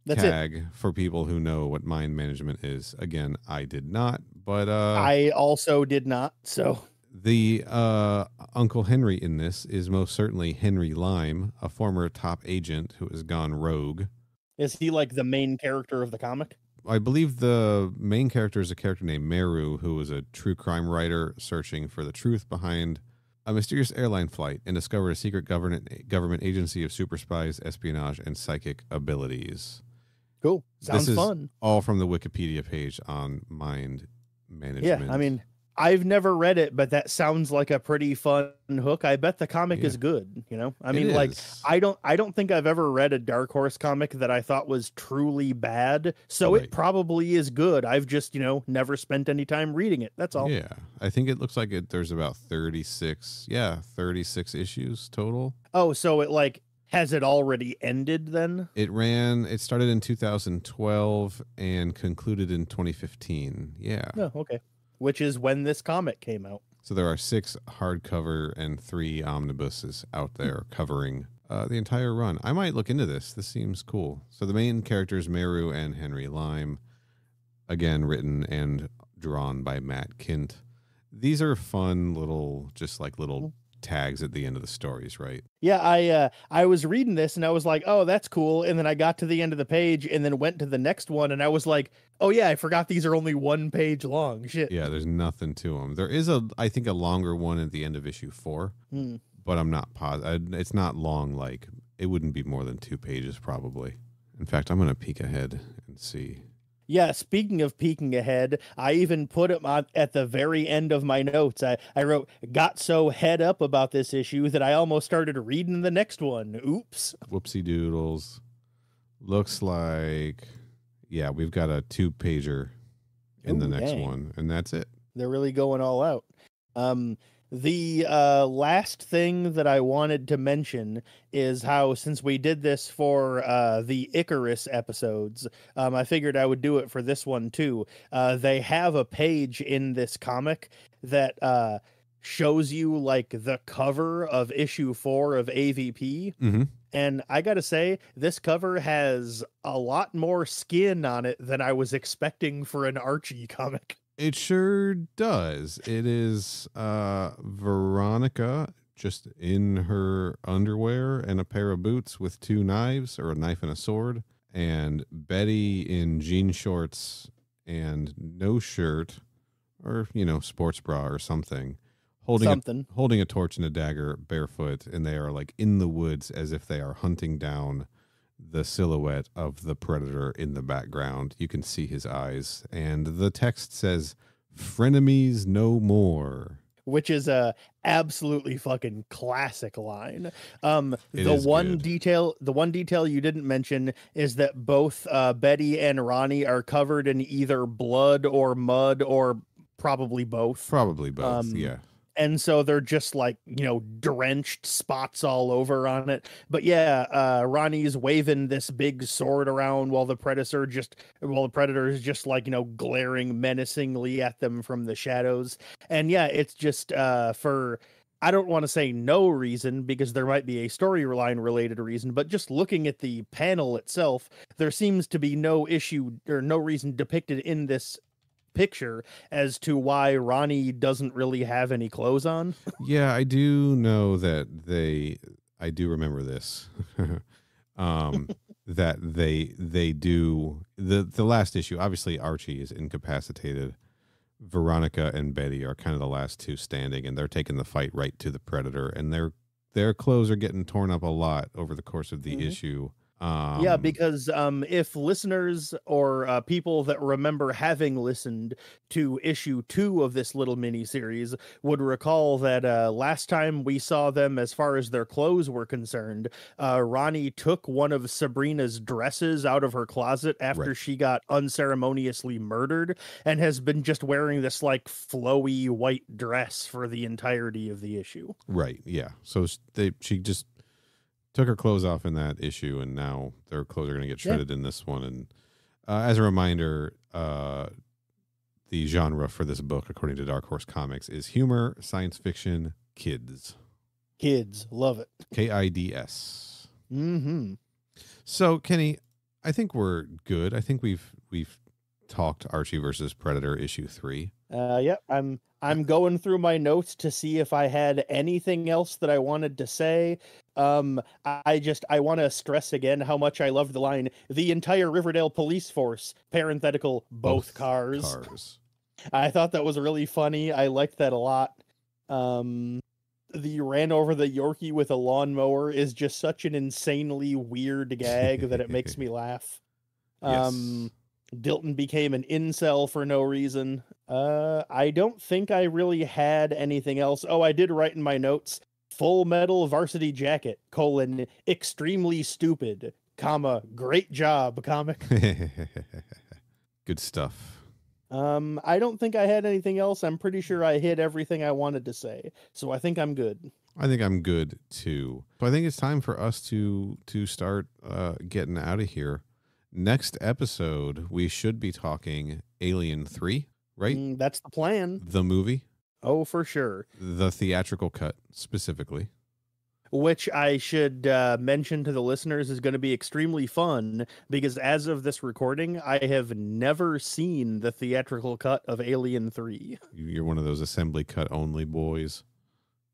tag for people who know what mind management is. Again, I did not, but I also did not. So the Uncle Henry in this is most certainly Henry Lime, a former top agent who has gone rogue. Is he like the main character of the comic? I believe the main character is a character named Meru, who was a true crime writer searching for the truth behind a mysterious airline flight and discovered a secret government agency of super spies, espionage, and psychic abilities. Cool. Sounds fun. All from the Wikipedia page on mind management. Yeah, I mean, I've never read it, but that sounds like a pretty fun hook. I bet the comic is good, I mean, like I don't think I've ever read a Dark Horse comic that I thought was truly bad. So it probably is good. I've just, never spent any time reading it. That's all. Yeah. I think it looks like there's about 36 issues total. Oh, so it has it already ended then? It started in 2012 and concluded in 2015. Yeah. Oh, okay. Which is when this comic came out. So there are 6 hardcover and 3 omnibuses out there covering the entire run. I might look into this. This seems cool. So the main characters, Meru and Henry Lime, again, written and drawn by Matt Kint. These are fun little tags at the end of the stories, right? Yeah, I was reading this and I was like, oh, that's cool. And then I got to the end of the page and then went to the next one and I was like, oh yeah, I forgot these are only 1 page long. Shit. Yeah, there's nothing to them. There is I think a longer one at the end of issue 4, but I'm not positive. It's not long. Like it wouldn't be more than 2 pages probably. In fact, I'm going to peek ahead and see. Yeah, speaking of peeking ahead, I even put it at the very end of my notes. I wrote, got so head up about this issue that I almost started reading the next one. Oops. Whoopsie doodles. Looks like, we've got a 2-pager in the next one, and that's it. They're really going all out. The last thing that I wanted to mention is how, since we did this for the Icarus episodes, I figured I would do it for this one too. They have a page in this comic that shows you like the cover of issue 4 of AVP. Mm-hmm. And I gotta say, this cover has a lot more skin on it than I was expecting for an Archie comic. It sure does. It is Veronica just in her underwear and a pair of boots with 2 knives, or a knife and a sword, and Betty in jean shorts and no shirt, or sports bra or something, holding a torch and a dagger, barefoot, and they are like in the woods as if they are hunting down the silhouette of the predator in the background. You can see his eyes, and the text says, "Frenemies no more," which is a absolutely fucking classic line. The one detail you didn't mention is that both Betty and Ronnie are covered in either blood or mud, or probably both. Yeah. And so they're just like, drenched spots all over on it. But yeah, Ronnie's waving this big sword around while the predator is just like, glaring menacingly at them from the shadows. And yeah, it's just for, I don't want to say no reason, because there might be a storyline related reason, but just looking at the panel itself, there seems to be no issue or no reason depicted in this picture as to why Ronnie doesn't really have any clothes on. Yeah, I do know that I do remember this. That they do the last issue. Obviously, Archie is incapacitated. Veronica and Betty are kind of the last 2 standing, and they're taking the fight right to the predator, and their clothes are getting torn up a lot over the course of the issue. Yeah, because if listeners or people that remember having listened to issue 2 of this little mini series would recall that last time we saw them, as far as their clothes were concerned, Ronnie took one of Sabrina's dresses out of her closet after she got unceremoniously murdered, and has been just wearing this like flowy white dress for the entirety of the issue. Right. Yeah. So she just took her clothes off in that issue, and now their clothes are going to get shredded in this one. And as a reminder, the genre for this book, according to Dark Horse Comics, is humor, science fiction, kids. Kids. Love it. KIDS. Mm-hmm. So, Kenny, I think we're good. I think we've talked Archie versus Predator issue 3. Yep. I'm going through my notes to see if I had anything else that I wanted to say. I want to stress again how much I love the line, the entire Riverdale police force, parenthetical, both cars. I thought that was really funny. I liked that a lot. The ran over the Yorkie with a lawnmower is just such an insanely weird gag that it makes me laugh. Yes. Dilton became an incel for no reason. I don't think I really had anything else. Oh, I did write in my notes, Full Metal Varsity Jacket, extremely stupid, great job, comic. Good stuff. I don't think I had anything else. I'm pretty sure I hit everything I wanted to say. So I think I'm good. I think I'm good too. So I think it's time for us to start getting out of here. Next episode, we should be talking Alien 3, right? That's the plan. The movie. Oh, for sure. The theatrical cut, specifically. Which I should mention to the listeners is going to be extremely fun, because as of this recording, I have never seen the theatrical cut of Alien 3. You're one of those assembly cut only boys.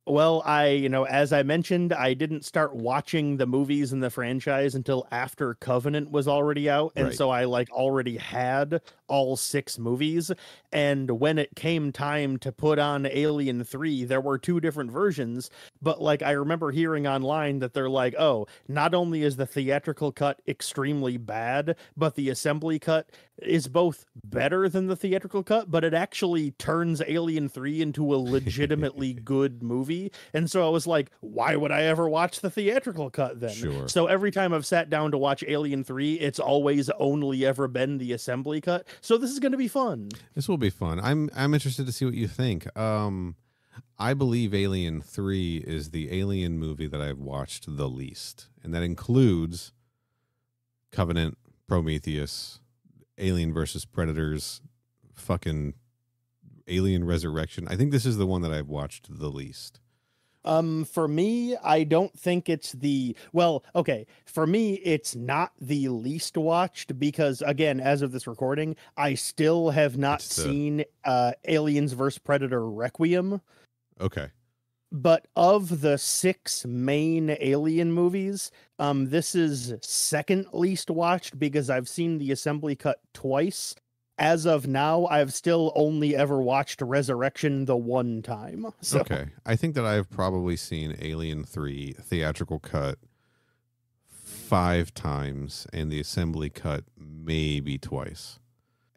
Well, as I mentioned, I didn't start watching the movies in the franchise until after Covenant was already out. And so I already had all 6 movies. And when it came time to put on Alien 3, there were 2 different versions. But I remember hearing online that they're like, oh, not only is the theatrical cut extremely bad, but the assembly cut is both better than the theatrical cut, but it actually turns Alien 3 into a legitimately good movie. And so I was like, why would I ever watch the theatrical cut then? Sure. So every time I've sat down to watch Alien 3, it's always only ever been the assembly cut. So this is going to be fun. This will be fun. I'm interested to see what you think. I believe Alien 3 is the Alien movie that I've watched the least. And that includes Covenant, Prometheus, Alien versus Predators, fucking Alien Resurrection. I think this is the one that I've watched the least. For me, I don't think it's for me, it's not the least watched because, again, as of this recording, I still have not seen Aliens vs. Predator Requiem. Okay. But of the 6 main Alien movies, this is second least watched because I've seen the assembly cut twice. As of now, I've still only ever watched Resurrection the one time. So. Okay. I think that I've probably seen Alien 3 theatrical cut 5 times and the assembly cut maybe twice.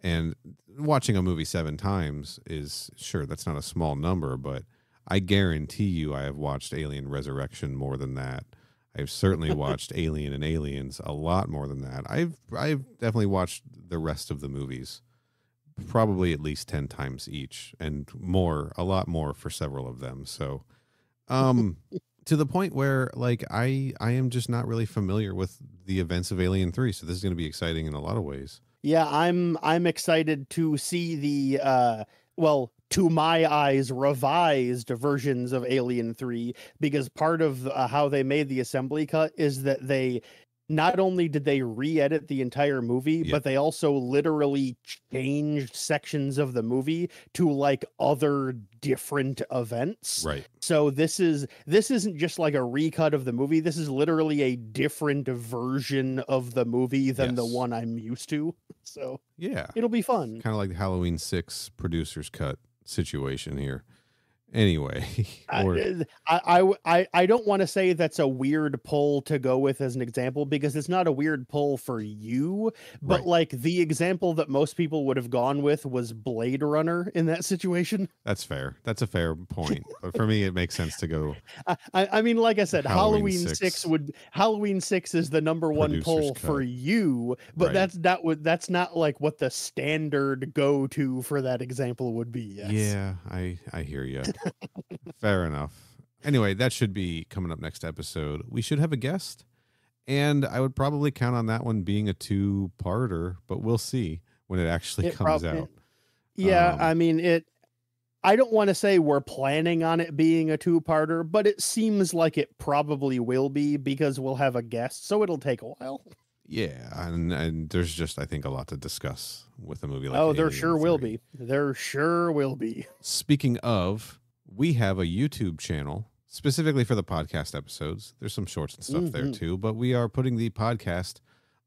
And watching a movie 7 times is, sure, that's not a small number, but I guarantee you I have watched Alien Resurrection more than that. I've certainly watched Alien and Aliens a lot more than that. I've definitely watched the rest of the movies probably at least 10 times each, and a lot more for several of them. So to the point where I am just not really familiar with the events of Alien 3. So this is going to be exciting in a lot of ways. Yeah, I'm excited to see the to my eyes, revised versions of Alien 3, because part of how they made the assembly cut is that they not only did they re-edit the entire movie, but they also literally changed sections of the movie to other different events. Right. So this isn't just a recut of the movie. This is literally a different version of the movie than the one I'm used to. So yeah, it'll be fun. Kind of like the Halloween 6 producer's cut situation here. Anyway, I don't want to say that's a weird pull to go with as an example, because it's not a weird pull for you, but right. like the example that most people would have gone with was Blade Runner in that situation. That's fair. That's a fair point. But for me, it makes sense to go. I mean, like I said, Halloween Halloween 6 is the number one Producer's pull cut. for you, but Right. that's not like what the standard go to for that example would be. Yes. Yeah, I hear you. Fair enough. Anyway, that should be coming up next episode. We should have a guest, and I would probably count on that one being a 2-parter, but we'll see when it actually comes out. Yeah, I mean, I don't want to say we're planning on it being a 2-parter, but it seems like it probably will be, because we'll have a guest, so it'll take a while. Yeah, and there's just, I think, a lot to discuss with a movie like there Alien sure will 3. be. There sure will be. Speaking of, we have a YouTube channel specifically for the podcast episodes. There's some shorts and stuff there too, but we are putting the podcast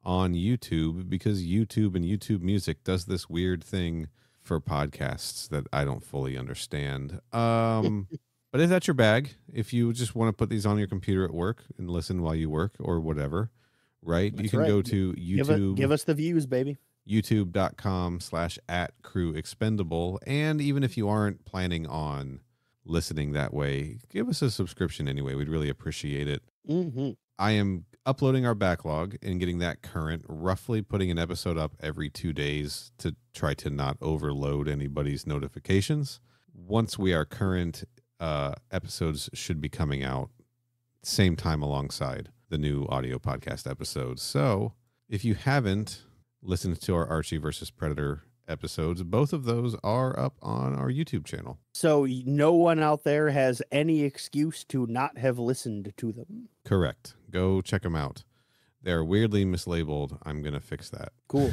on YouTube because YouTube and YouTube Music does this weird thing for podcasts that I don't fully understand. But if that's your bag, if you just want to put these on your computer at work and listen while you work or whatever, right? That's you can go to YouTube. Give us the views, baby. youtube.com/@crewexpendable. And even if you aren't planning on listening that way, give us a subscription anyway. We'd really appreciate it. I am uploading our backlog and getting that current, roughly putting an episode up every 2 days to try to not overload anybody's notifications. Once we are current, episodes should be coming out same time alongside the new audio podcast episodes. So if you haven't listened to our Archie versus Predator episodes, both of those are up on our YouTube channel. So no one out there has any excuse to not have listened to them. Correct. Go check them out. They're weirdly mislabeled. I'm going to fix that. Cool.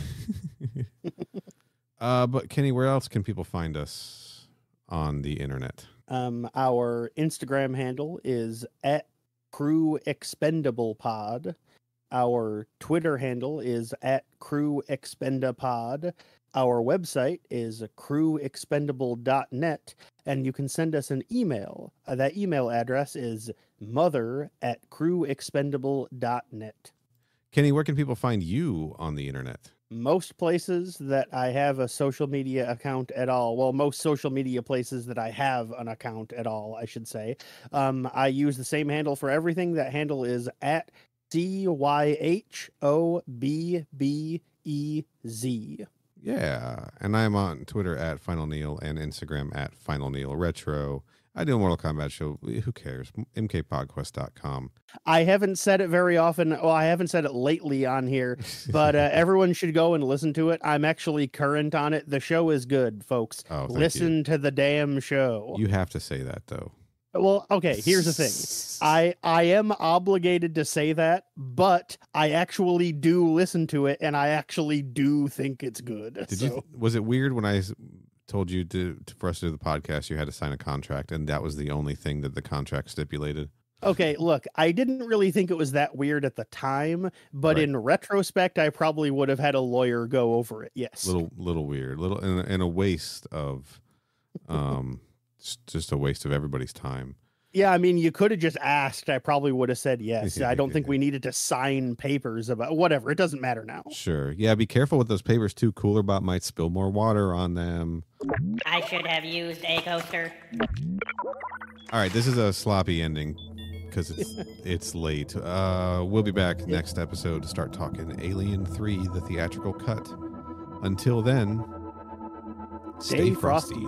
But Kenny, where else can people find us on the internet? Our Instagram handle is @CrewExpendablePod. Our Twitter handle is @CrewExpendapod. Our website is crewexpendable.net, and you can send us an email. That email address is mother@crewexpendable.net. Kenny, where can people find you on the internet? Most places that I have a social media account at all. Well, most social media places that I have an account at all, I should say. I use the same handle for everything. That handle is @CYHOBBEZ. Yeah, and I'm on Twitter @FinalNeal and Instagram @FinalNealRetro. I do a Mortal Kombat show. Who cares? mkpodquest.com. I haven't said it very often. Well, I haven't said it lately on here, but everyone should go and listen to it. I'm actually current on it. The show is good, folks. Oh, listen to the damn show. You have to say that, though. Well, okay, here's the thing. I am obligated to say that, but I actually do listen to it, and I actually do think it's good. Was it weird when I told you for us to do the podcast, you had to sign a contract, and that was the only thing that the contract stipulated? Okay, look, I didn't really think it was that weird at the time, but in retrospect, I probably would have had a lawyer go over it. Yes. Little weird, and a waste of, just a waste of everybody's time. Yeah, I mean, you could have just asked. I probably would have said yes. I don't think we needed to sign papers about whatever. It doesn't matter now. Sure. Yeah, be careful with those papers too. Cooler Bot might spill more water on them. I should have used a coaster. All right, this is a sloppy ending because it's late. We'll be back next episode to start talking Alien 3, the theatrical cut. Until then, stay frosty.